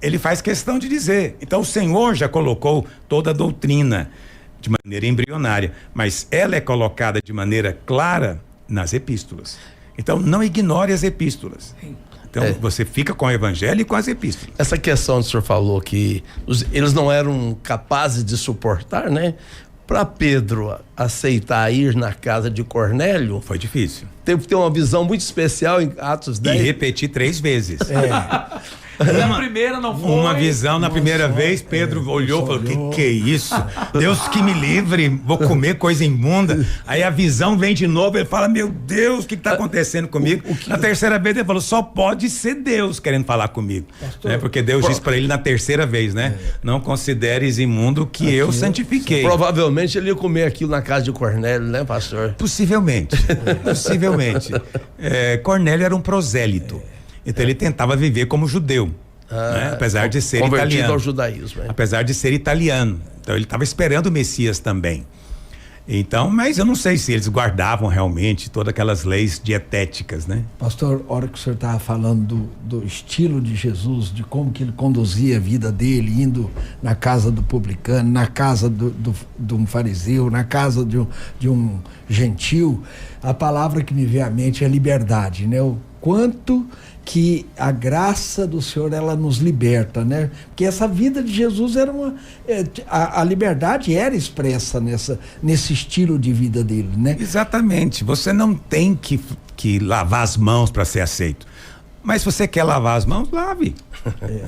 Ele faz questão de dizer. Então o Senhor já colocou toda a doutrina de maneira embrionária, mas ela é colocada de maneira clara nas epístolas. Então não ignore as epístolas. Então você fica com o evangelho e com as epístolas. Essa questão que o senhor falou que eles não eram capazes de suportar, né? Para Pedro aceitar ir na casa de Cornélio, foi difícil. Teve que ter uma visão muito especial em Atos 10. E repetir 3 vezes. Na primeira não foi. Uma visão na primeira vez, Pedro olhou e falou, que é isso? Deus que me livre, vou comer coisa imunda. Aí a visão vem de novo, ele fala, meu Deus, o que está acontecendo comigo? Na terceira vez ele falou, só pode ser Deus querendo falar comigo. Porque Deus disse para ele na terceira vez, né? Não consideres imundo que eu santifiquei. Provavelmente ele ia comer aquilo na casa de Cornélio, né, pastor? Possivelmente. Cornélio era um prosélito. Então ele tentava viver como judeu, né? Apesar de ser italiano. Ao judaísmo. Apesar de ser italiano. Então ele estava esperando o Messias também. Então, mas eu não sei se eles guardavam realmente todas aquelas leis dietéticas, né? Pastor, a hora que o senhor estava falando do estilo de Jesus, de como que ele conduzia a vida dele, indo na casa do publicano, na casa de um fariseu, na casa de um gentil, a palavra que me veio à mente é liberdade, né? O quanto que a graça do Senhor, ela nos liberta, né? Porque essa vida de Jesus era a liberdade era expressa nesse estilo de vida dele, né? Exatamente, você não tem que lavar as mãos para ser aceito, mas se você quer lavar as mãos, lave.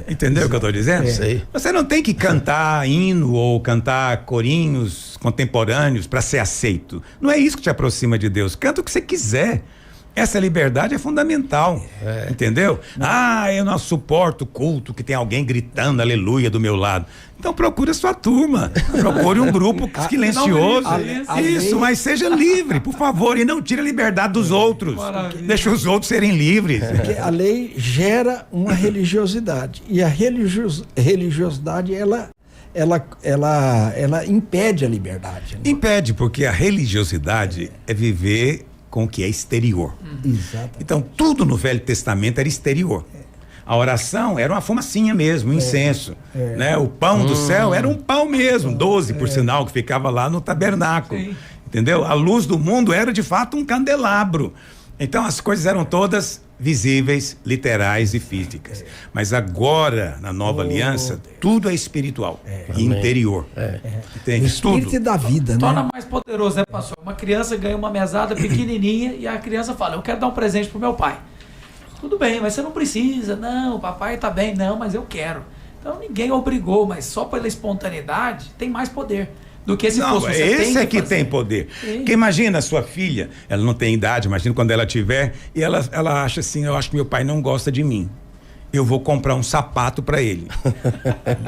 Entendeu o que eu estou dizendo? Você não tem que cantar hino ou cantar corinhos contemporâneos para ser aceito, não é isso que te aproxima de Deus. Canta o que você quiser. Essa liberdade é fundamental, entendeu? Eu não suporto culto que tem alguém gritando aleluia do meu lado. Então procure a sua turma, procure um grupo silencioso. Isso, mas seja livre, por favor, e não tire a liberdade dos outros. Deixa os outros serem livres. Porque a lei gera uma religiosidade, e a religiosidade, ela impede a liberdade, né? Impede, porque a religiosidade é viver com o que é exterior. Exato. Então tudo no Velho Testamento era exterior. A oração era uma fumacinha mesmo, um incenso, né? O pão do céu era um pão mesmo, 12 por sinal, que ficava lá no tabernáculo. Sim. Entendeu? A luz do mundo era de fato um candelabro. Então as coisas eram todas visíveis, literais e físicas. Mas agora, na nova aliança, tudo é espiritual e interior. Entende? O espírito tudo. da vida, né? Torna mais poderoso, né, pastor? Uma criança ganha uma mesada pequenininha e a criança fala, eu quero dar um presente pro meu pai. Tudo bem, mas você não precisa. Não, o papai tá bem. Não, mas eu quero. Então ninguém obrigou, mas só pela espontaneidade tem mais poder do que se fosse você. Esse é que tem poder. Porque imagina a sua filha, ela não tem idade, imagina quando ela tiver, e ela acha assim, eu acho que meu pai não gosta de mim. Eu vou comprar um sapato para ele.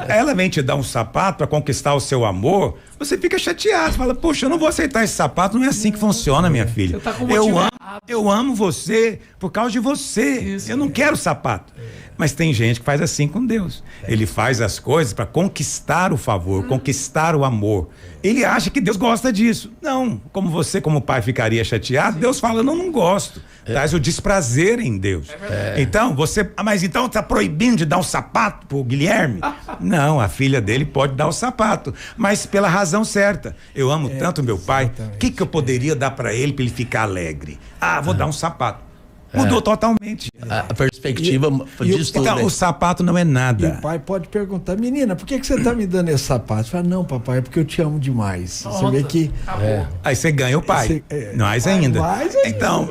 Ela vem te dar um sapato para conquistar o seu amor, você fica chateado, fala, poxa, eu não vou aceitar esse sapato, não é assim que funciona, minha filha. Você tá com eu amo Eu amo você por causa de você. Isso, eu não quero sapato. Mas tem gente que faz assim com Deus. Ele faz as coisas para conquistar o favor, conquistar o amor. Ele acha que Deus gosta disso. Não, como você, como pai, ficaria chateado, Deus fala, não gosto. Traz o desprazer em Deus. Então, mas então tá proibindo de dar um sapato pro Guilherme? Não, a filha dele pode dar o sapato, mas pela razão certa. Eu amo tanto meu pai, o que eu poderia dar para ele ficar alegre? Vou dar um sapato. Mudou totalmente. A perspectiva disso tudo. Então, o sapato não é nada. E o pai pode perguntar, menina, por que você tá me dando esse sapato? Fala, não, papai, é porque eu te amo demais. Você vê que... Aí você ganha o pai. Mais ainda.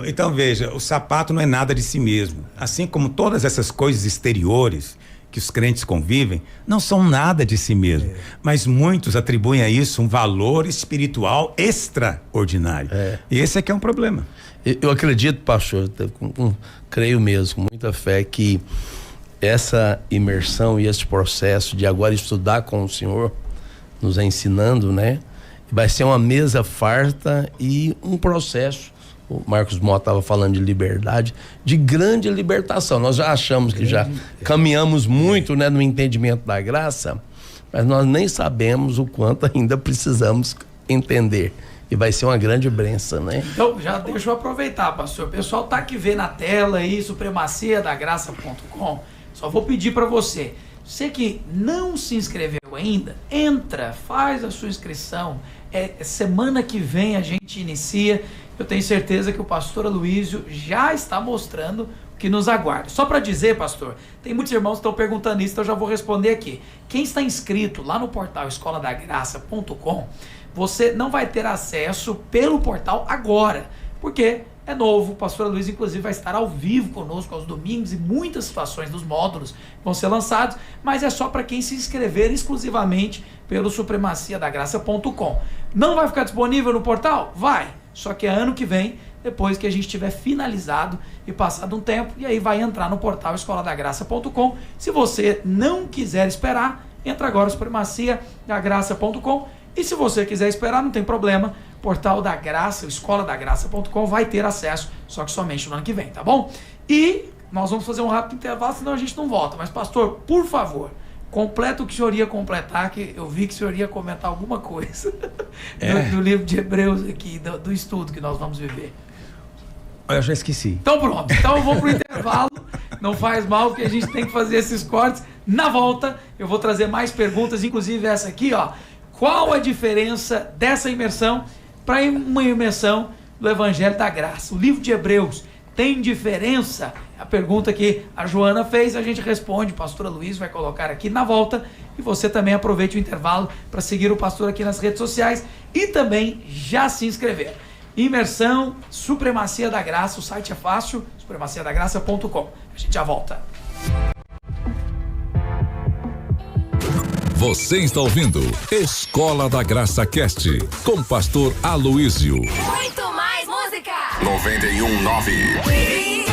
Então veja, o sapato não é nada de si mesmo. Assim como todas essas coisas exteriores que os crentes convivem, não são nada de si mesmo. Mas muitos atribuem a isso um valor espiritual extraordinário. E esse é que é um problema. Eu acredito, pastor, creio mesmo, com muita fé, que essa imersão e esse processo de agora estudar com o Senhor, nos ensinando, né? Vai ser uma mesa farta e um processo. O Marcos Mota estava falando de liberdade, de grande libertação. Nós já achamos que já caminhamos muito, né, no entendimento da graça, mas nós nem sabemos o quanto ainda precisamos entender. E vai ser uma grande bênção, né? Então, já deixa eu aproveitar, pastor. O pessoal tá aqui vendo na tela aí, supremaciadagraça.com. Só vou pedir para você que não se inscreveu ainda, entra, faz a sua inscrição. Semana que vem a gente inicia. Eu tenho certeza que o pastor Aloysio já está mostrando o que nos aguarda. Só para dizer, pastor, tem muitos irmãos que estão perguntando isso, então eu já vou responder aqui. Quem está inscrito lá no portal escoladagraça.com, você não vai ter acesso pelo portal agora, porque é novo. O pastor Luiz, inclusive, vai estar ao vivo conosco aos domingos e muitas situações dos módulos vão ser lançados, mas é só para quem se inscrever exclusivamente pelo supremaciadagraça.com. Não vai ficar disponível no portal? Vai, só que é ano que vem, depois que a gente tiver finalizado e passado um tempo, e aí vai entrar no portal escoladagraça.com. Se você não quiser esperar, entra agora no supremaciadagraça.com. E se você quiser esperar, não tem problema, portal da Graça, escoladagraça.com, vai ter acesso, só que somente no ano que vem, tá bom? E nós vamos fazer um rápido intervalo, senão a gente não volta. Mas, pastor, por favor, completa o que o senhor ia completar, que eu vi que o senhor ia comentar alguma coisa do livro de Hebreus aqui, do estudo que nós vamos viver. Eu já esqueci. Então pronto, então eu vou pro intervalo, não faz mal, porque a gente tem que fazer esses cortes. Na volta, eu vou trazer mais perguntas, inclusive essa aqui, ó. Qual a diferença dessa imersão para uma imersão do Evangelho da Graça? O livro de Hebreus tem diferença? A pergunta que a Joana fez, a gente responde, o pastor Luiz vai colocar aqui na volta, e você também aproveite o intervalo para seguir o pastor aqui nas redes sociais e também já se inscrever. Imersão Supremacia da Graça, o site é fácil, supremaciadagraça.com. A gente já volta. Você está ouvindo Escola da Graça Cast com pastor Aloysio. Muito mais música. 91.9.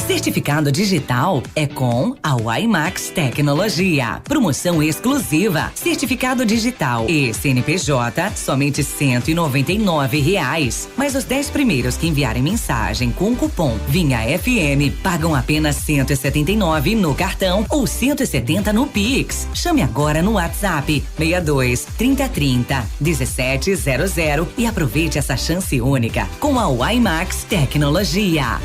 Certificado digital é com a Wimax Tecnologia. Promoção exclusiva. Certificado digital e CNPJ, somente R$199. Mas os 10 primeiros que enviarem mensagem com o cupom VINHAFM pagam apenas R$179 no cartão ou R$170 no Pix. Chame agora no WhatsApp 62 3030 1700 e aproveite essa chance única com a Wimax Tecnologia.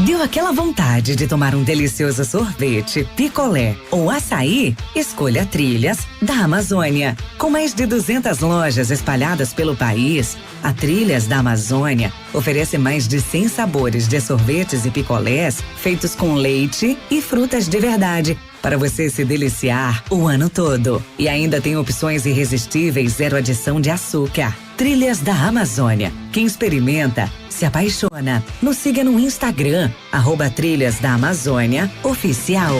Deu aquela vontade de tomar um delicioso sorvete, picolé ou açaí? Escolha Trilhas da Amazônia. Com mais de 200 lojas espalhadas pelo país, a Trilhas da Amazônia oferece mais de 100 sabores de sorvetes e picolés feitos com leite e frutas de verdade, para você se deliciar o ano todo. E ainda tem opções irresistíveis, zero adição de açúcar. Trilhas da Amazônia. Quem experimenta se apaixona. Nos siga no Instagram, @Trilhas da Amazônia Oficial.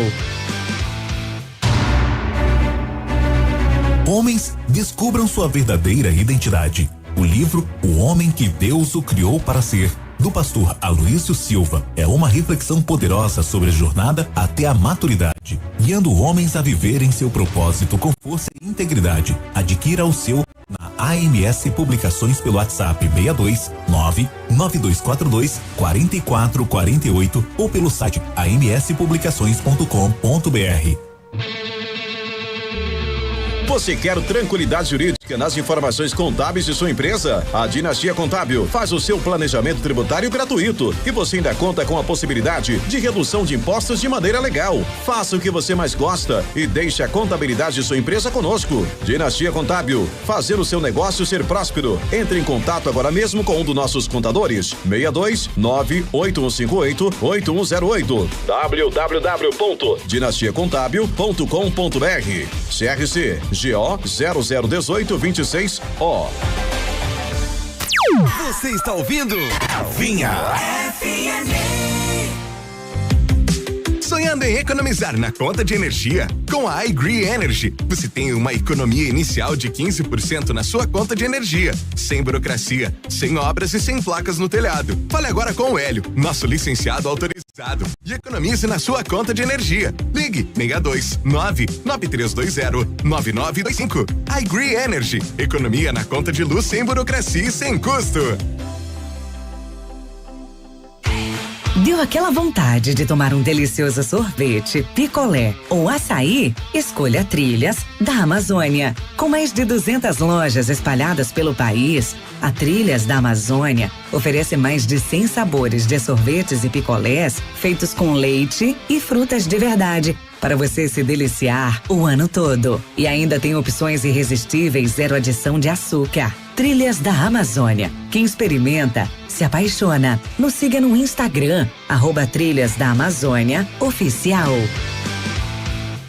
Homens, descubram sua verdadeira identidade. O livro O Homem que Deus o Criou para Ser, do pastor Aloysio Silva, é uma reflexão poderosa sobre a jornada até a maturidade, guiando homens a viver em seu propósito com força e integridade. Adquira o seu na AMS Publicações pelo WhatsApp 62 99242 4448 ou pelo site amspublicações.com.br. Você quer tranquilidade jurídica nas informações contábeis de sua empresa? A Dinastia Contábil faz o seu planejamento tributário gratuito e você ainda conta com a possibilidade de redução de impostos de maneira legal. Faça o que você mais gosta e deixe a contabilidade de sua empresa conosco. Dinastia Contábil, fazer o seu negócio ser próspero. Entre em contato agora mesmo com um dos nossos contadores. 62 98158 8108 www.dinastiacontábil.com.br. CRC GO 001826O. Você está ouvindo? Vinha FM. Sonhando em economizar na conta de energia? Com a iGreen Energy, você tem uma economia inicial de 15% na sua conta de energia, sem burocracia, sem obras e sem placas no telhado. Fale agora com o Hélio, nosso licenciado autorizado, e economize na sua conta de energia. Ligue 62 99320 9925. iGreen Energy, economia na conta de luz sem burocracia e sem custo. Deu aquela vontade de tomar um delicioso sorvete, picolé ou açaí? Escolha Trilhas da Amazônia. Com mais de 200 lojas espalhadas pelo país, a Trilhas da Amazônia oferece mais de 100 sabores de sorvetes e picolés feitos com leite e frutas de verdade, para você se deliciar o ano todo. E ainda tem opções irresistíveis, zero adição de açúcar. Trilhas da Amazônia. Quem experimenta se apaixona. Nos siga no Instagram, @Trilhas da Amazônia Oficial.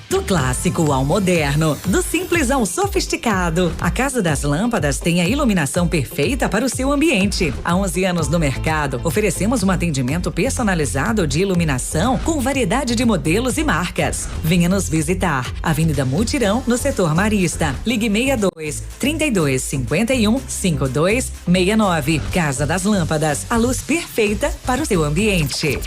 Do clássico ao moderno, do simples ao sofisticado, a Casa das Lâmpadas tem a iluminação perfeita para o seu ambiente. Há 11 anos no mercado, oferecemos um atendimento personalizado de iluminação com variedade de modelos e marcas. Venha nos visitar. Avenida Mutirão, no setor Marista. Ligue 62 32 51 5269. Casa das Lâmpadas, a luz perfeita para o seu ambiente.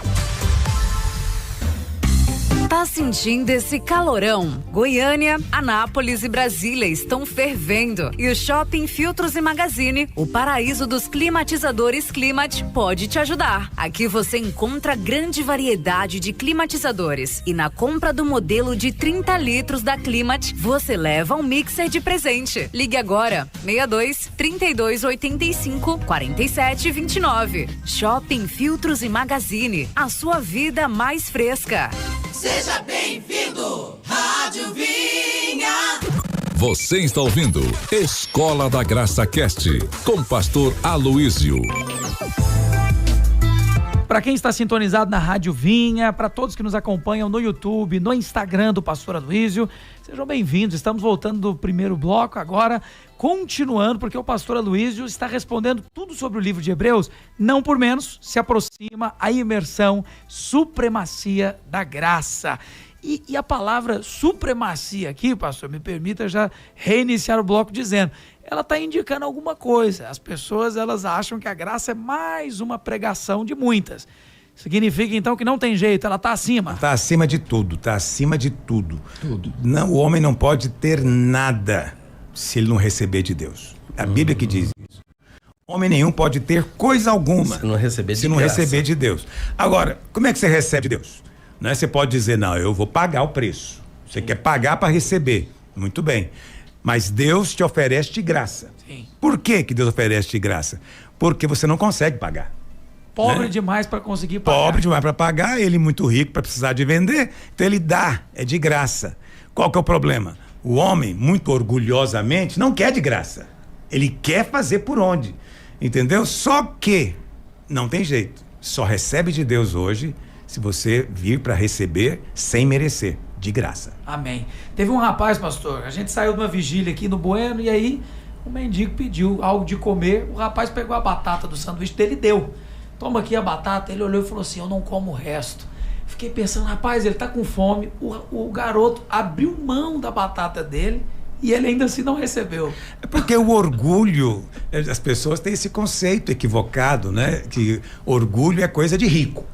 Tá sentindo esse calorão? Goiânia, Anápolis e Brasília estão fervendo. E o Shopping Filtros e Magazine, o paraíso dos climatizadores Climat, pode te ajudar. Aqui você encontra grande variedade de climatizadores. E na compra do modelo de 30 litros da Climat, você leva um mixer de presente. Ligue agora, 62 32 85 47 29. Shopping Filtros e Magazine, a sua vida mais fresca. Seja bem-vindo, Rádio Vinha. Você está ouvindo Escola da Graça Cast, com o pastor Aloísio. Para quem está sintonizado na Rádio Vinha, para todos que nos acompanham no YouTube, no Instagram do pastor Aloísio, sejam bem-vindos. Estamos voltando do primeiro bloco agora, continuando, porque o pastor Aloísio está respondendo tudo sobre o livro de Hebreus. Não por menos, se aproxima a imersão Supremacia da Graça. E a palavra supremacia aqui, pastor, me permita já reiniciar o bloco dizendo, ela está indicando alguma coisa. As pessoas, elas acham que a graça é mais uma pregação de muitas. Significa então que não tem jeito, ela está acima. Está acima de tudo, está acima de tudo. Não, o homem não pode ter nada se ele não receber de Deus. A Bíblia que diz isso. Homem nenhum pode ter coisa alguma se não receber de Deus. Agora, como é que você recebe de Deus? Não é? Você pode dizer, não, eu vou pagar o preço. Você quer pagar para receber. Muito bem. Mas Deus te oferece de graça. Sim. Por que Deus oferece de graça? Porque você não consegue pagar. Pobre demais para conseguir pagar. Pobre demais para pagar, ele muito rico para precisar de vender. Então ele dá, é de graça. Qual que é o problema? O homem, muito orgulhosamente, não quer de graça. Ele quer fazer por onde. Entendeu? Só que não tem jeito. Só recebe de Deus hoje se você vir para receber sem merecer, de graça. Amém. Teve um rapaz, pastor, a gente saiu de uma vigília aqui no Bueno e aí o mendigo pediu algo de comer, o rapaz pegou a batata do sanduíche dele e deu. Toma aqui a batata, ele olhou e falou assim, eu não como o resto. Fiquei pensando, rapaz, ele tá com fome, o garoto abriu mão da batata dele e ele ainda assim não recebeu. É porque o orgulho, as pessoas têm esse conceito equivocado, né? Que orgulho é coisa de rico.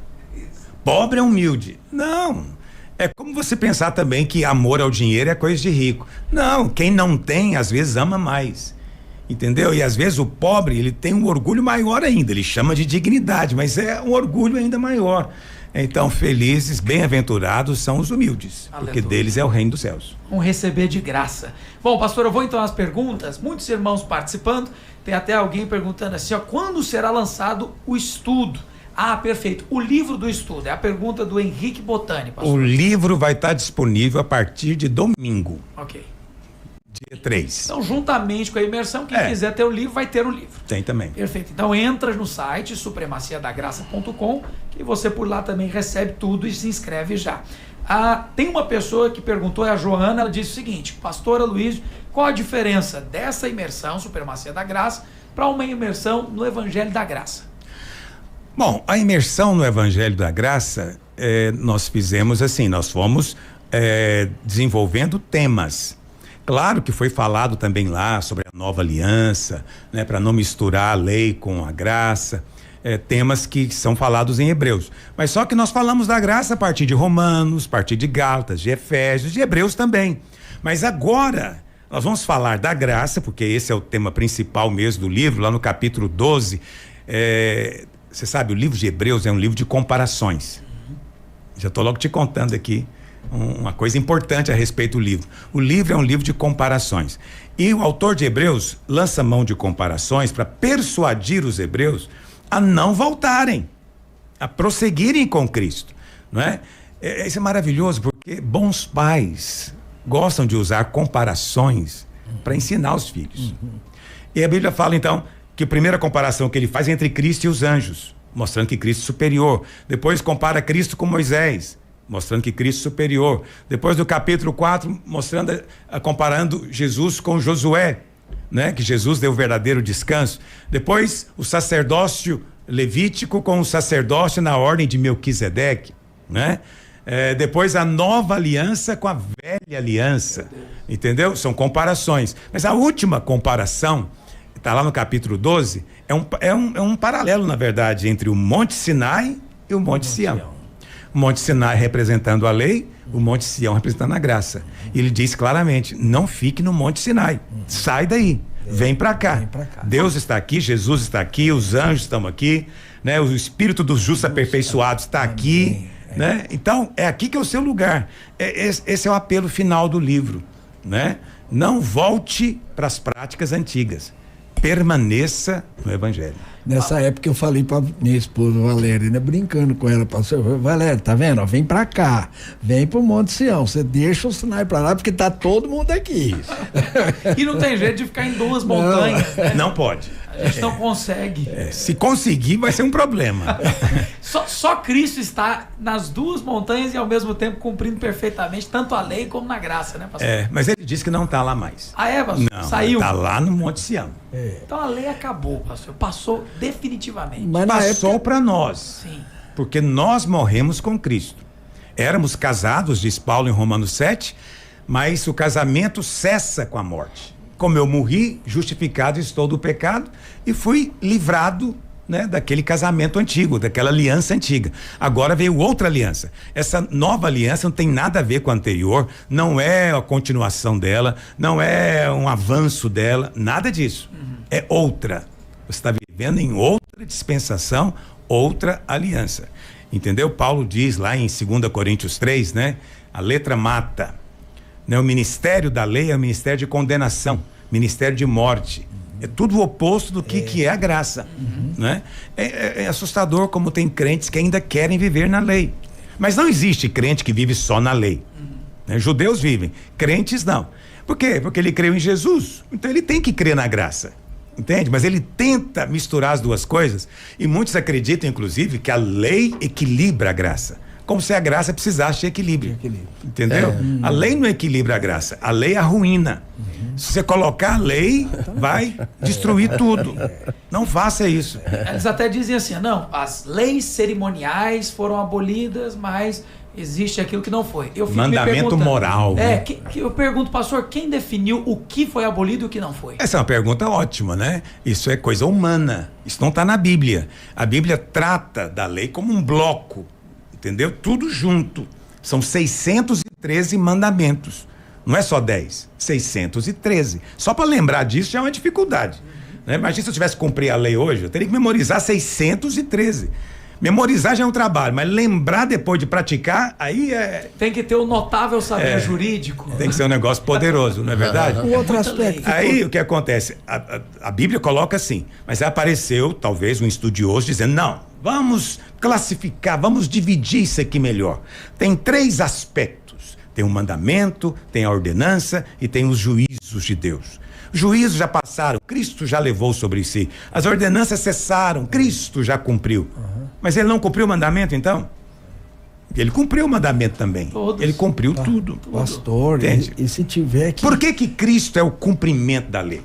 Pobre é humilde. Não. É como você pensar também que amor ao dinheiro é coisa de rico. Não, quem não tem, às vezes ama mais. Entendeu? E às vezes o pobre, ele tem um orgulho maior ainda, ele chama de dignidade, mas é um orgulho ainda maior. Então, felizes, bem-aventurados são os humildes, porque deles é o reino dos céus. Vão receber de graça. Bom, pastor, eu vou então às perguntas, muitos irmãos participando, tem até alguém perguntando assim, ó, quando será lançado o estudo? Ah, perfeito, o livro do estudo, é a pergunta do Henrique Botani, pastor. O livro vai estar disponível a partir de domingo. Ok. Dia 3. Então, juntamente com a imersão, quem quiser ter o livro, vai ter o livro. Tem também. Perfeito. Então, entra no site supremaciadagraça.com, que você por lá também recebe tudo e se inscreve já. Tem uma pessoa que perguntou, é a Joana, ela disse o seguinte, pastor Aloysio, qual a diferença dessa imersão, Supremacia da Graça, para uma imersão no Evangelho da Graça? Bom, a imersão no Evangelho da Graça, nós fizemos assim, nós fomos desenvolvendo temas. Claro que foi falado também lá sobre a nova aliança, né, para não misturar a lei com a graça, temas que são falados em Hebreus. Mas só que nós falamos da graça a partir de Romanos, a partir de Gálatas, de Efésios, de Hebreus também. Mas agora nós vamos falar da graça, porque esse é o tema principal mesmo do livro, lá no capítulo 12. Você sabe, o livro de Hebreus é um livro de comparações. Já estou logo te contando aqui uma coisa importante a respeito do livro. O livro é um livro de comparações. E o autor de Hebreus lança mão de comparações para persuadir os hebreus a não voltarem, a prosseguirem com Cristo, não é? Isso é maravilhoso, porque bons pais gostam de usar comparações para ensinar os filhos. E a Bíblia fala então que a primeira comparação que ele faz é entre Cristo e os anjos, mostrando que Cristo é superior. Depois compara Cristo com Moisés, mostrando que Cristo é superior. Depois do capítulo 4, comparando Jesus com Josué, né? Que Jesus deu o verdadeiro descanso. Depois o sacerdócio levítico com o sacerdócio na ordem de Melquisedeque, né? Depois a nova aliança com a velha aliança, entendeu? São comparações. Mas a última comparação está lá no capítulo 12, é um paralelo, na verdade, entre o Monte Sinai e o Monte Sião. O Monte Sinai representando a lei, o Monte Sião representando a graça. E ele diz claramente, não fique no Monte Sinai, sai daí, vem para cá. Deus está aqui, Jesus está aqui, os anjos estão aqui, né? O Espírito dos justos aperfeiçoados está aqui, né? Então, é aqui que é o seu lugar. Esse é o apelo final do livro, né? Não volte para as práticas antigas. Permaneça no Evangelho. Nessa época eu falei pra minha esposa Valéria, né, brincando com ela, pastor, Valéria, tá vendo? Vem pra cá, vem pro Monte Sião, você deixa o Sinai pra lá porque tá todo mundo aqui. E não tem jeito de ficar em duas montanhas, né? Não pode. A gente não consegue. Se conseguir, vai ser um problema. Só Cristo está nas duas montanhas e ao mesmo tempo cumprindo perfeitamente tanto a lei como na graça, né, pastor? Mas ele disse que não está lá mais. Pastor? Não, saiu? Está lá no Monte Sião. Então a lei acabou, pastor. Passou definitivamente. Mas passou para nós. Sim. Porque nós morremos com Cristo. Éramos casados, diz Paulo em Romanos 7, mas o casamento cessa com a morte. Como eu morri, justificado estou do pecado e fui livrado, né, daquele casamento antigo, daquela aliança antiga. Agora veio outra aliança. Essa nova aliança não tem nada a ver com a anterior, não é a continuação dela, não é um avanço dela, nada disso. É outra. Você está vivendo em outra dispensação, outra aliança. Entendeu? Paulo diz lá em 2 Coríntios 3, né? A letra mata. Né? O ministério da lei é o ministério de condenação, ministério de morte. É tudo o oposto do que é a graça. Né? É assustador como tem crentes que ainda querem viver na lei. Mas não existe crente que vive só na lei. Né? Judeus vivem, crentes não. Por quê? Porque ele creu em Jesus. Então ele tem que crer na graça. Entende? Mas ele tenta misturar as duas coisas e muitos acreditam, inclusive, que a lei equilibra a graça. Como se a graça precisasse de equilíbrio. Entendeu? A lei não equilibra a graça, a lei arruína. Se você colocar a lei, vai destruir tudo. Não faça isso. Eles até dizem assim, não, as leis cerimoniais foram abolidas, mas existe aquilo que não foi. Eu fico mandamento moral. Eu pergunto, pastor, quem definiu o que foi abolido e o que não foi? Essa é uma pergunta ótima, né? Isso é coisa humana. Isso não está na Bíblia. A Bíblia trata da lei como um bloco. Entendeu? Tudo junto. São 613 mandamentos. Não é só 10, 613. Só para lembrar disso já é uma dificuldade. Né? Imagina se eu tivesse que cumprir a lei hoje, eu teria que memorizar 613. Memorizar já é um trabalho, mas lembrar depois de praticar, aí é... Tem que ter um notável saber jurídico. Tem que ser um negócio poderoso, não é verdade? Um outro aspecto. Aí o que acontece? A Bíblia coloca assim, mas apareceu talvez um estudioso dizendo, não, vamos classificar, vamos dividir isso aqui melhor. Tem 3 aspectos. Tem o mandamento, tem a ordenança e tem os juízos de Deus. Os juízos já passaram, Cristo já levou sobre si. As ordenanças cessaram, Cristo já cumpriu. Mas ele não cumpriu o mandamento, então? Ele cumpriu o mandamento também. Todos. Ele cumpriu tudo. Pastor, e se tiver que... Por que Cristo é o cumprimento da lei?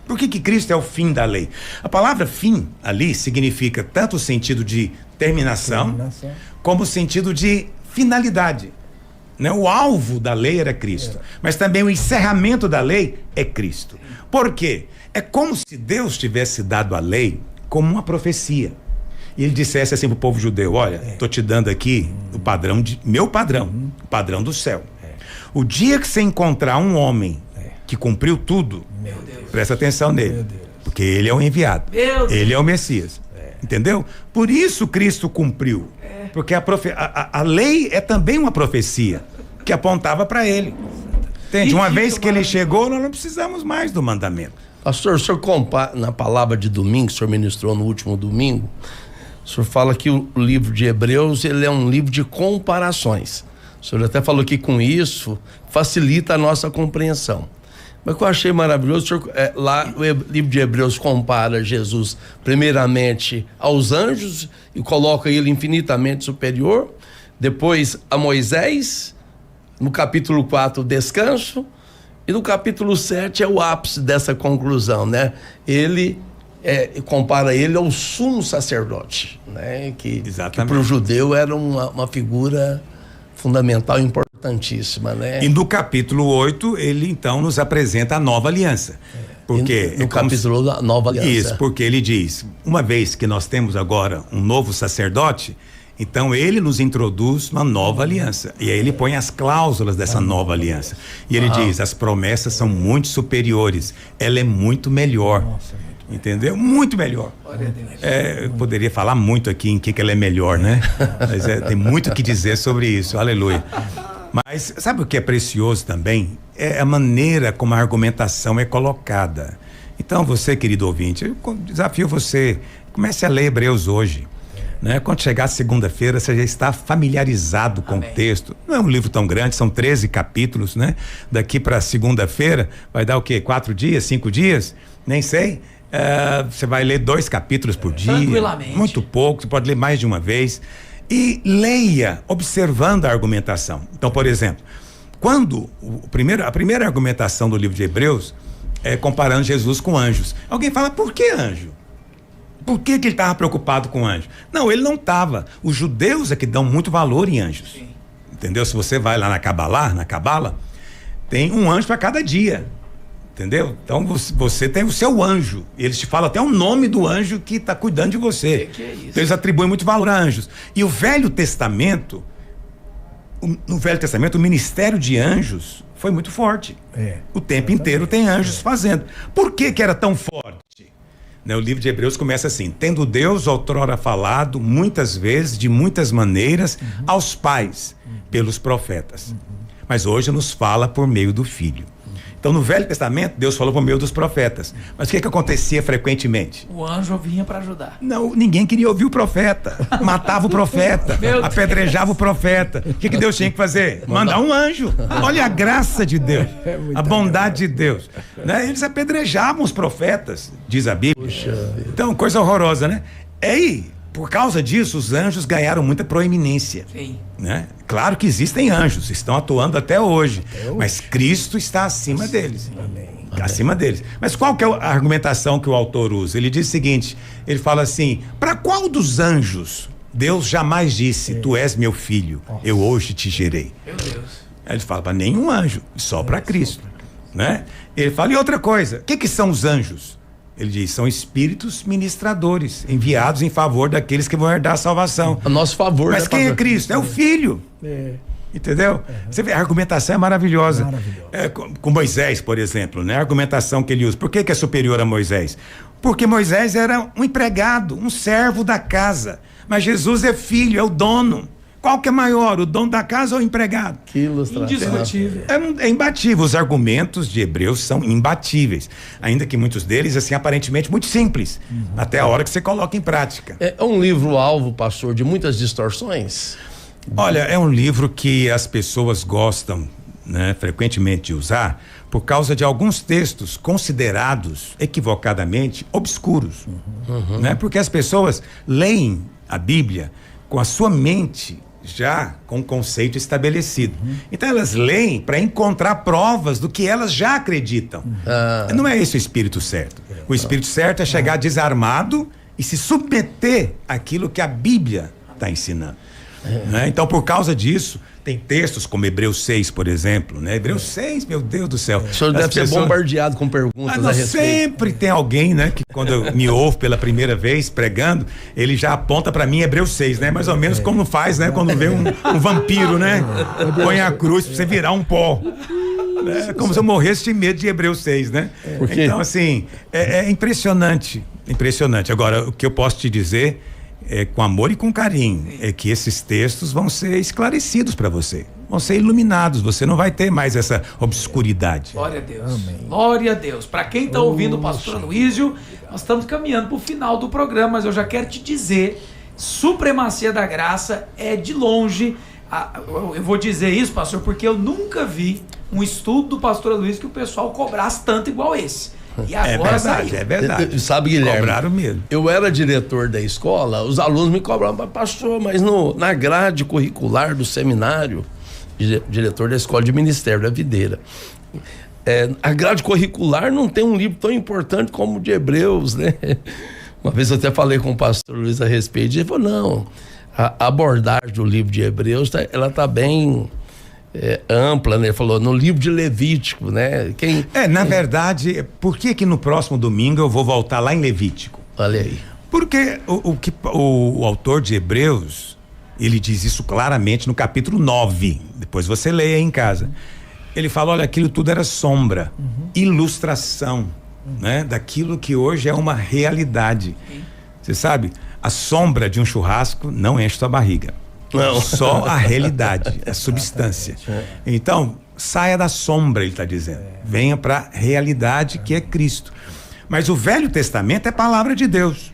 Por que Cristo é o fim da lei? A palavra fim ali significa tanto o sentido de terminação. Como o sentido de finalidade. Né? O alvo da lei era Cristo. Mas também o encerramento da lei é Cristo. Por quê? É como se Deus tivesse dado a lei como uma profecia. E ele dissesse assim pro povo judeu, olha, tô te dando aqui o padrão meu padrão, o padrão do céu. O dia que você encontrar um homem que cumpriu tudo, presta atenção nele, porque ele é o enviado, ele é o Messias, entendeu? Por isso Cristo cumpriu, porque a lei é também uma profecia que apontava para ele. Entende? Uma vez que ele chegou, nós não precisamos mais do mandamento. Pastor, o senhor compara, na palavra de domingo, o senhor ministrou no último domingo, o senhor fala que o livro de Hebreus, ele é um livro de comparações. O senhor até falou que com isso facilita a nossa compreensão. Mas o que eu achei maravilhoso, o senhor, lá o livro de Hebreus compara Jesus primeiramente aos anjos e coloca ele infinitamente superior, depois a Moisés, no capítulo 4 o descanso, e no capítulo 7 é o ápice dessa conclusão, né? Ele compara ele ao sumo sacerdote, né? Que para o judeu era uma figura fundamental, importantíssima, né? E no capítulo 8 ele então nos apresenta a nova aliança. Porque no capítulo da nova aliança. Isso, porque ele diz, uma vez que nós temos agora um novo sacerdote, então ele nos introduz uma nova aliança. E aí ele põe as cláusulas dessa nova aliança. E ele diz, as promessas são muito superiores, ela é muito melhor. Entendeu? Muito melhor. Eu poderia falar muito aqui em que ela é melhor, né? Mas tem muito o que dizer sobre isso, aleluia. Mas sabe o que é precioso também? É a maneira como a argumentação é colocada. Então você, querido ouvinte, eu desafio você, comece a ler Hebreus hoje. Né? Quando chegar segunda-feira, você já está familiarizado com o texto. Não é um livro tão grande, são 13 capítulos, né? Daqui para segunda-feira vai dar o quê? 4 dias, 5 dias? Nem sei. Você vai ler 2 capítulos por dia. Tranquilamente. Muito pouco, você pode ler mais de uma vez. E leia, observando a argumentação. Então, por exemplo, quando a primeira argumentação do livro de Hebreus é comparando Jesus com anjos. Alguém fala, por que anjo? Por que ele estava preocupado com anjo? Não, ele não estava. Os judeus é que dão muito valor em anjos. Sim. Entendeu? Se você vai lá na Cabala, tem um anjo para cada dia. Entendeu? Então você tem o seu anjo. Eles te falam até o nome do anjo que está cuidando de você. Que é isso? Então eles atribuem muito valor a anjos. E o Velho Testamento, no Velho Testamento, o ministério de anjos foi muito forte. O tempo inteiro tem anjos fazendo. Por que era tão forte? O livro de Hebreus começa assim: tendo Deus outrora falado muitas vezes, de muitas maneiras, aos pais, pelos profetas. Mas hoje nos fala por meio do Filho. Então, no Velho Testamento, Deus falou por meio dos profetas. Mas o que acontecia frequentemente? O anjo vinha para ajudar. Não, ninguém queria ouvir o profeta. Matava o profeta, apedrejava o profeta. O que Deus tinha que fazer? Mandar um anjo. Olha a graça de Deus, a bondade de Deus. Né? Eles apedrejavam os profetas, diz a Bíblia. Então, coisa horrorosa, né? Por causa disso, os anjos ganharam muita proeminência. Sim. Né? Claro que existem anjos, estão atuando até hoje. Mas Cristo está acima deles. Amém. Acima deles. Mas qual que é a argumentação que o autor usa? Ele diz o seguinte, ele fala assim, para qual dos anjos Deus jamais disse, tu és meu filho, eu hoje te gerei? Meu Deus. Aí ele fala, para nenhum anjo, só para Cristo. Né? Ele fala, e outra coisa, o que são os anjos? Ele diz, são espíritos ministradores, enviados em favor daqueles que vão herdar a salvação. A nosso favor. Mas quem é Cristo? É o Filho. Entendeu? Você vê, a argumentação é maravilhosa. Com Moisés, por exemplo, né? A argumentação que ele usa. Por que é superior a Moisés? Porque Moisés era um empregado, um servo da casa. Mas Jesus é filho, é o dono. Qual que é maior, o dono da casa ou o empregado? Que ilustração. Indiscutível. É imbatível. Os argumentos de Hebreus são imbatíveis. Ainda que muitos deles, assim, aparentemente muito simples. Até a hora que você coloca em prática. É um livro-alvo, pastor, de muitas distorções? Olha, é um livro que as pessoas gostam, né, frequentemente de usar por causa de alguns textos considerados equivocadamente obscuros, né? Porque as pessoas leem a Bíblia com a sua mente já com um conceito estabelecido. Então elas leem para encontrar provas do que elas já acreditam. Não é esse o espírito certo. O espírito certo é chegar desarmado e se submeter àquilo que a Bíblia está ensinando. Né? Então, por causa disso, tem textos como Hebreus 6, por exemplo, né? Hebreus 6, meu Deus do céu. O senhor deve ser bombardeado com perguntas a respeito. Sempre tem alguém, né? Que quando me ouve pela primeira vez pregando, ele já aponta pra mim Hebreus 6, né? Mais ou menos como faz, né? Quando vê um vampiro, né? Põe a cruz pra você virar um pó. É como se eu morresse de medo de Hebreus 6, né? Então, assim, é impressionante. Impressionante. Agora, o que eu posso te dizer com amor e com carinho, é que esses textos vão ser esclarecidos para você, vão ser iluminados, você não vai ter mais essa obscuridade. Glória a Deus. Amém. Glória a Deus. Para quem está ouvindo o pastor Aloísio, nós estamos caminhando para o final do programa, mas eu já quero te dizer, Supremacia da Graça é de longe, eu vou dizer isso, pastor, porque eu nunca vi um estudo do pastor Aloísio que o pessoal cobrasse tanto igual esse. E agora é verdade. Sabe, Guilherme? Cobraram mesmo. Eu era diretor da escola, os alunos me cobravam, pastor, mas na grade curricular do seminário, diretor da escola de ministério da Videira, a grade curricular não tem um livro tão importante como o de Hebreus, né? Uma vez eu até falei com o pastor Luiz a respeito, ele falou, não, a abordagem do livro de Hebreus, ela tá bem ampla, né? Ele falou no livro de Levítico, né? Na verdade, por que no próximo domingo eu vou voltar lá em Levítico? Olha aí. Porque o autor de Hebreus, ele diz isso claramente no capítulo 9, depois você leia aí em casa. Ele fala, olha, aquilo tudo era sombra, ilustração, né? Daquilo que hoje é uma realidade. Você sabe, a sombra de um churrasco não enche sua barriga. Não. Só a realidade, a substância. Então, saia da sombra, ele está dizendo. Venha para a realidade que é Cristo. Mas o Velho Testamento é palavra de Deus.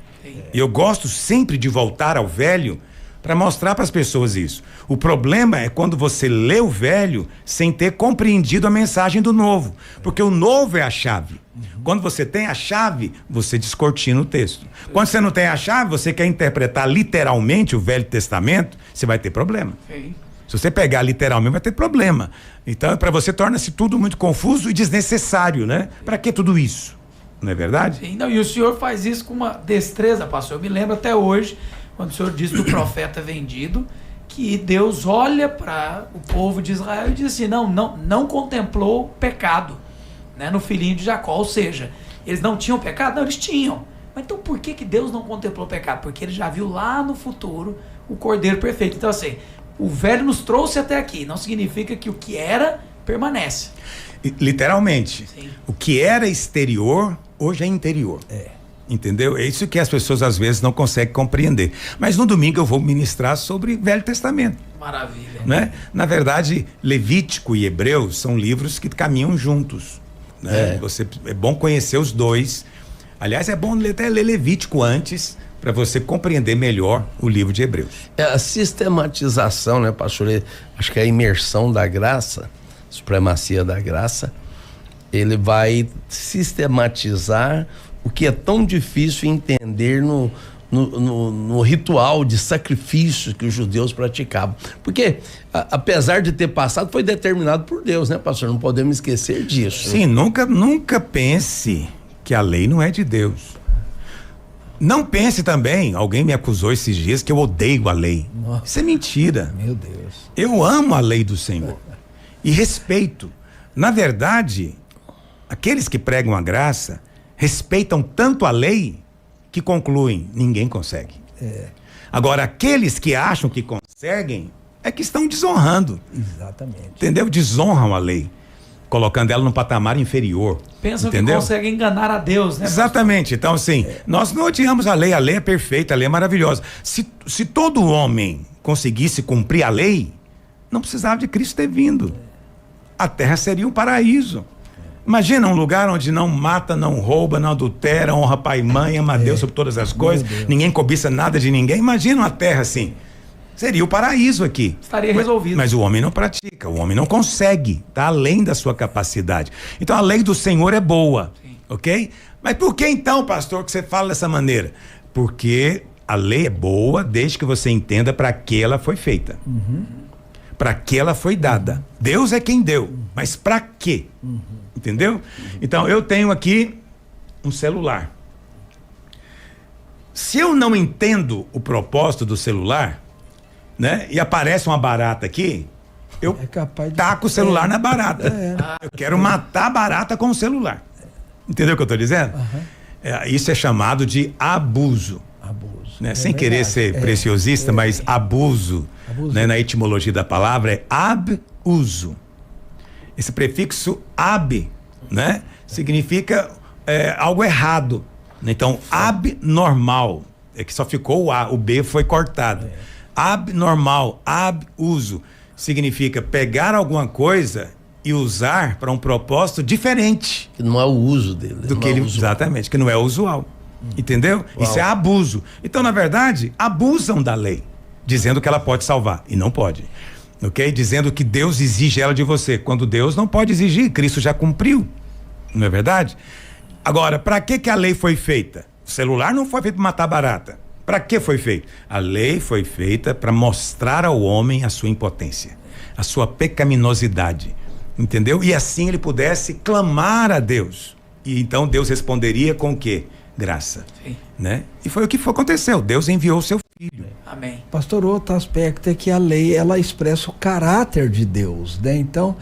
E eu gosto sempre de voltar ao Velho para mostrar para as pessoas isso. O problema é quando você lê o Velho sem ter compreendido a mensagem do Novo. Porque o Novo é a chave. Quando você tem a chave, você descortina o texto. Quando você não tem a chave, você quer interpretar literalmente o Velho Testamento, você vai ter problema. Se você pegar literalmente, vai ter problema. Então, para você torna-se tudo muito confuso e desnecessário, né? Para que tudo isso? Não é verdade? Sim, não, e o senhor faz isso com uma destreza, pastor. Eu me lembro até hoje, quando o senhor disse do profeta vendido, que Deus olha para o povo de Israel e diz assim, não contemplou pecado, né, no filhinho de Jacó, ou seja, eles não tinham pecado? Não, eles tinham. Mas então por que Deus não contemplou pecado? Porque ele já viu lá no futuro o Cordeiro perfeito. Então assim, o velho nos trouxe até aqui, não significa que o que era permanece. Literalmente. Sim. O que era exterior, hoje é interior. Entendeu? É isso que as pessoas às vezes não conseguem compreender. Mas no domingo eu vou ministrar sobre Velho Testamento. Maravilha. Né? Na verdade, Levítico e Hebreus são livros que caminham juntos. Né? É bom conhecer os dois. Aliás, é bom até ler Levítico antes, para você compreender melhor o livro de Hebreus. A sistematização, né, pastor? Acho que a imersão da graça, supremacia da graça, ele vai sistematizar o que é tão difícil entender no ritual de sacrifício que os judeus praticavam. Porque, apesar de ter passado, foi determinado por Deus, né, pastor? Não podemos esquecer disso. Sim, nunca pense que a lei não é de Deus. Não pense também, alguém me acusou esses dias que eu odeio a lei. Nossa. Isso é mentira. Meu Deus. Eu amo a lei do Senhor e respeito. Na verdade, aqueles que pregam a graça respeitam tanto a lei que concluem, ninguém consegue. Agora, aqueles que acham que conseguem, é que estão desonrando. Exatamente. Entendeu? Desonram a lei, colocando ela num patamar inferior. Pensam entendeu? que conseguem enganar a Deus, né? Exatamente. Então, assim, nós não odiamos a lei é perfeita, a lei é maravilhosa. Se todo homem conseguisse cumprir a lei, não precisava de Cristo ter vindo. A terra seria um paraíso. Imagina um lugar onde não mata, não rouba, não adultera, honra pai e mãe, ama a Deus sobre todas as coisas, ninguém cobiça nada de ninguém. Imagina uma terra assim. Seria o paraíso aqui. Estaria resolvido. Mas o homem não pratica, o homem não consegue, está além da sua capacidade. Então a lei do Senhor é boa, ok? Mas por que então, pastor, que você fala dessa maneira? Porque a lei é boa desde que você entenda para que ela foi feita. Para que ela foi dada. Deus é quem deu, mas para quê? Entendeu? Então eu tenho aqui um celular. Se eu não entendo o propósito do celular, né? E aparece uma barata aqui, eu taco o celular na barata. Eu quero matar a barata com o celular. Entendeu o que eu estou dizendo? Isso é chamado de abuso. Né? Sem querer ser preciosista, mas abuso, né? Na etimologia da palavra é abuso. Esse prefixo ab, né? Significa algo errado. Então, abnormal, é que só ficou o A, o B foi cortado. Abnormal, abuso, significa pegar alguma coisa e usar para um propósito diferente. Que não é o uso dele. Do que ele, exatamente, que não é usual. Entendeu? Isso é abuso. Então, na verdade, abusam da lei, dizendo que ela pode salvar, e não pode. Ok? Dizendo que Deus exige ela de você, quando Deus não pode exigir, Cristo já cumpriu. Não é verdade? Agora, para que a lei foi feita? O celular não foi feito para matar barata. Para que foi feito? A lei foi feita para mostrar ao homem a sua impotência, a sua pecaminosidade, entendeu? E assim ele pudesse clamar a Deus. E então Deus responderia com o quê? Graça. Sim. Né? E foi o que aconteceu. Deus enviou o seu filho. Amém. Pastor, outro aspecto é que a lei, ela expressa o caráter de Deus, né? Então,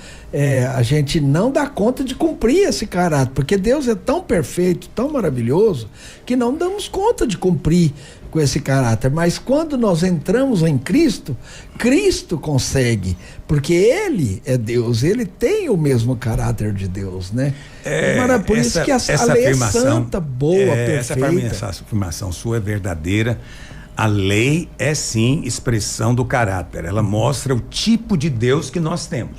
a gente não dá conta de cumprir esse caráter, porque Deus é tão perfeito, tão maravilhoso, que não damos conta de cumprir com esse caráter. Mas quando nós entramos em Cristo, Cristo consegue, porque Ele é Deus, Ele tem o mesmo caráter de Deus, né? Por isso que a lei é santa, boa, perfeita. Essa afirmação sua é verdadeira. A lei é sim expressão do caráter, ela mostra o tipo de Deus que nós temos.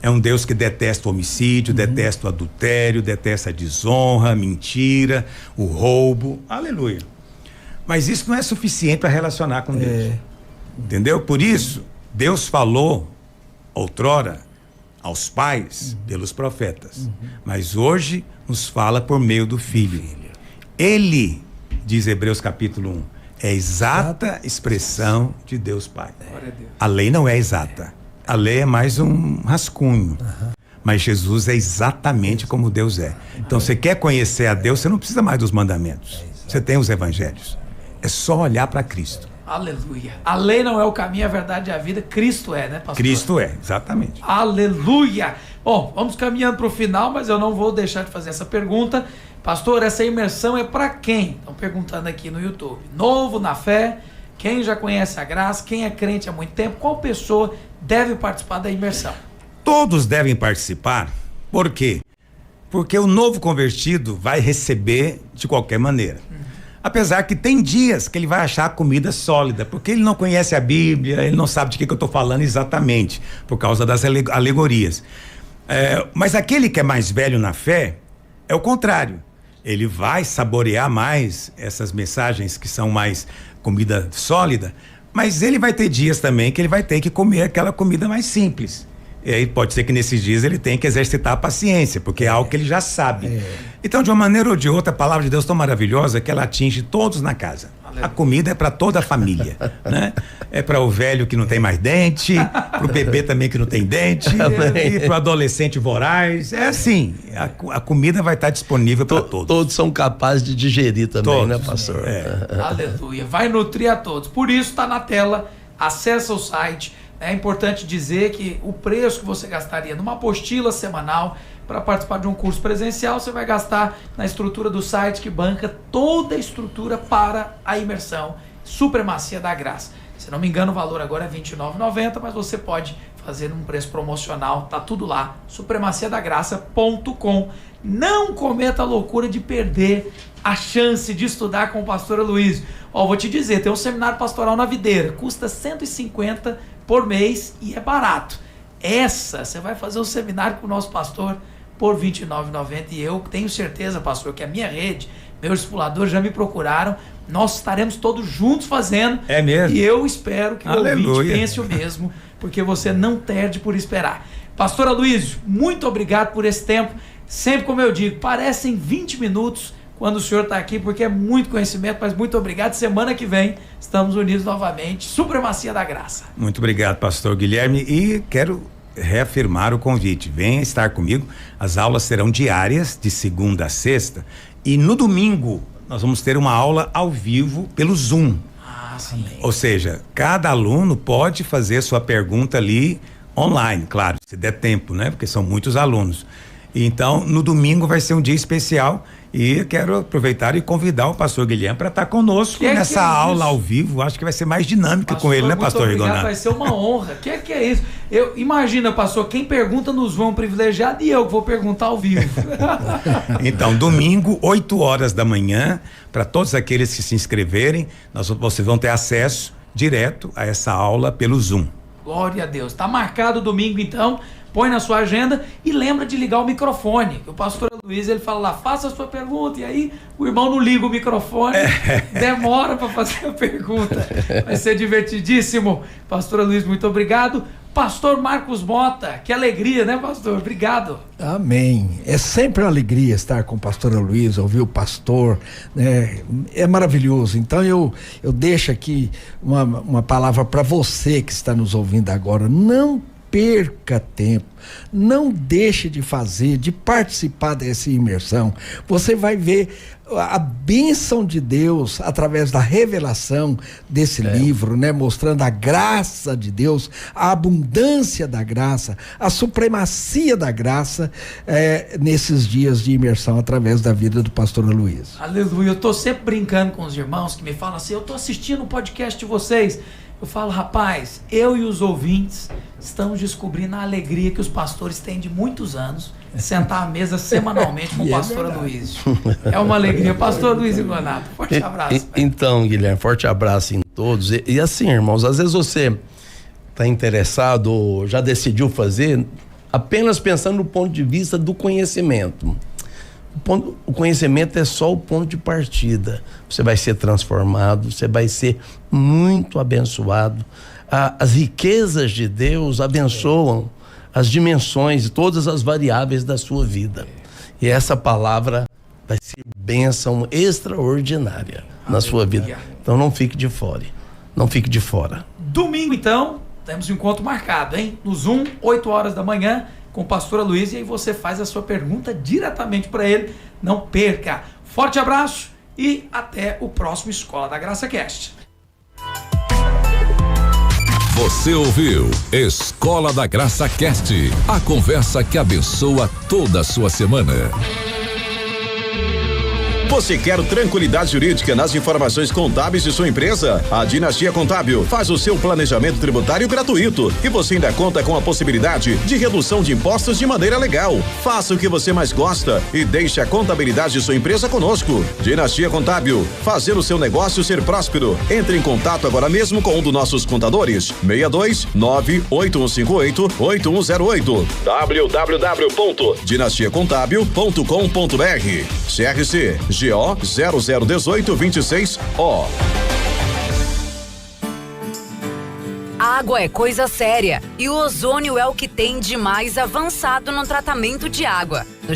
É um Deus que detesta o homicídio, detesta o adultério, detesta a desonra, a mentira, o roubo, aleluia. Mas isso não é suficiente para relacionar com Deus, entendeu? Por isso, Deus falou outrora aos pais pelos profetas, mas hoje nos fala por meio do Filho. Ele, diz Hebreus capítulo 1, é exata expressão de Deus Pai. A lei não é exata. A lei é mais um rascunho. Mas Jesus é exatamente como Deus é. Então, você quer conhecer a Deus, você não precisa mais dos mandamentos. Você tem os evangelhos. É só olhar para Cristo. Aleluia. A lei não é o caminho, a verdade e a vida. Cristo é, né, pastor? Cristo é, exatamente. Aleluia. Bom, vamos caminhando para o final, mas eu não vou deixar de fazer essa pergunta. Pastor, essa imersão é para quem? Estão perguntando aqui no YouTube. Novo na fé, quem já conhece a graça, quem é crente há muito tempo, qual pessoa deve participar da imersão? Todos devem participar. Por quê? Porque o novo convertido vai receber de qualquer maneira. Apesar que tem dias que ele vai achar a comida sólida, porque ele não conhece a Bíblia, ele não sabe de que eu estou falando exatamente, por causa das alegorias. Mas aquele que é mais velho na fé, é o contrário. Ele vai saborear mais essas mensagens que são mais comida sólida, mas ele vai ter dias também que ele vai ter que comer aquela comida mais simples. E aí pode ser que nesses dias ele tenha que exercitar a paciência, porque é algo que ele já sabe. Então, de uma maneira ou de outra, a palavra de Deus é tão maravilhosa que ela atinge todos na casa. A comida é para toda a família, né? É para o velho que não tem mais dente, para o bebê também que não tem dente, e para o adolescente voraz. É assim, a comida vai estar disponível para todos. Todos são capazes de digerir também, todos, né, pastor? Aleluia, vai nutrir a todos. Por isso está na tela, acessa o site. É importante dizer que o preço que você gastaria numa apostila semanal para participar de um curso presencial, você vai gastar na estrutura do site que banca toda a estrutura para a imersão Supremacia da Graça. Se não me engano, o valor agora é R$ 29,90, mas você pode fazer num preço promocional, tá tudo lá, supremaciadagraça.com. Não cometa a loucura de perder a chance de estudar com o pastor Aloysio. Ó, vou te dizer, tem um seminário pastoral na Videira, custa R$150 por mês e é barato. Essa, você vai fazer um seminário com o nosso pastor por R$ 29,90 e eu tenho certeza, pastor, que a minha rede, meus discipuladores já me procuraram, nós estaremos todos juntos fazendo. É mesmo? E eu espero que Aleluia. o ouvinte pense o mesmo, porque você não perde por esperar. Pastor Aloysio, muito obrigado por esse tempo. Sempre, como eu digo, parecem 20 minutos quando o senhor está aqui, porque é muito conhecimento, mas muito obrigado. Semana que vem estamos unidos novamente. Supremacia da Graça. Muito obrigado, pastor Guilherme, e quero reafirmar o convite. Venha estar comigo. As aulas serão diárias, de segunda a sexta, e no domingo nós vamos ter uma aula ao vivo pelo Zoom. Ah, sim. Ou seja, cada aluno pode fazer sua pergunta ali online, claro, se der tempo, né? Porque são muitos alunos. Então, no domingo vai ser um dia especial e quero aproveitar e convidar o pastor Guilherme para estar conosco nessa aula ao vivo. Acho que vai ser mais dinâmica com ele, né, pastor Rigonato? Vai ser uma honra. Que é isso? Imagina, pastor, quem pergunta nos vão privilegiado e eu que vou perguntar ao vivo. Então, domingo, 8h da manhã, para todos aqueles que se inscreverem, vocês vão ter acesso direto a essa aula pelo Zoom. Glória a Deus. Tá marcado domingo, então. Põe na sua agenda e lembra de ligar o microfone. O pastor Aloysio, ele fala lá, faça a sua pergunta, e aí o irmão não liga o microfone, demora para fazer a pergunta. Vai ser divertidíssimo. Pastor Aloysio, muito obrigado. Pastor Marcos Mota, que alegria, né, pastor? Obrigado. Amém. É sempre uma alegria estar com o pastor Aloysio, ouvir o pastor, né? É maravilhoso. Então eu deixo aqui uma palavra para você que está nos ouvindo agora. Não perca tempo, não deixe de fazer, de participar dessa imersão. Você vai ver a bênção de Deus através da revelação desse livro, né? Mostrando a graça de Deus, a abundância da graça, a supremacia da graça nesses dias de imersão através da vida do pastor Aloysio. Aleluia. Eu tô sempre brincando com os irmãos que me falam assim, eu tô assistindo o podcast de vocês. Eu falo, rapaz, eu e os ouvintes estamos descobrindo a alegria que os pastores têm de muitos anos, sentar à mesa semanalmente com o pastor Aloysio. É uma alegria. Pastor Aloysio Rigonato, forte abraço. Então, Guilherme, forte abraço em todos. E assim, irmãos, às vezes você está interessado ou já decidiu fazer apenas pensando no ponto de vista do conhecimento. O conhecimento é só o ponto de partida. Você vai ser transformado, você vai ser muito abençoado. As riquezas de Deus abençoam as dimensões e todas as variáveis da sua vida. E essa palavra vai ser bênção extraordinária na sua vida. Então não fique de fora. Não fique de fora. Domingo, então, temos um encontro marcado, hein? No Zoom, 8h da manhã, com o pastor Aloysio, e aí você faz a sua pergunta diretamente para ele. Não perca. Forte abraço e até o próximo Escola da Graça Cast. Você ouviu Escola da Graça Cast, a conversa que abençoa toda a sua semana. Você quer tranquilidade jurídica nas informações contábeis de sua empresa? A Dinastia Contábil faz o seu planejamento tributário gratuito e você ainda conta com a possibilidade de redução de impostos de maneira legal. Faça o que você mais gosta e deixe a contabilidade de sua empresa conosco. Dinastia Contábil, fazer o seu negócio ser próspero. Entre em contato agora mesmo com um dos nossos contadores. 62-98158-8108 www.dinastiacontabil.com.br CRC GO 001826O. A água é coisa séria e o ozônio é o que tem de mais avançado no tratamento de água. No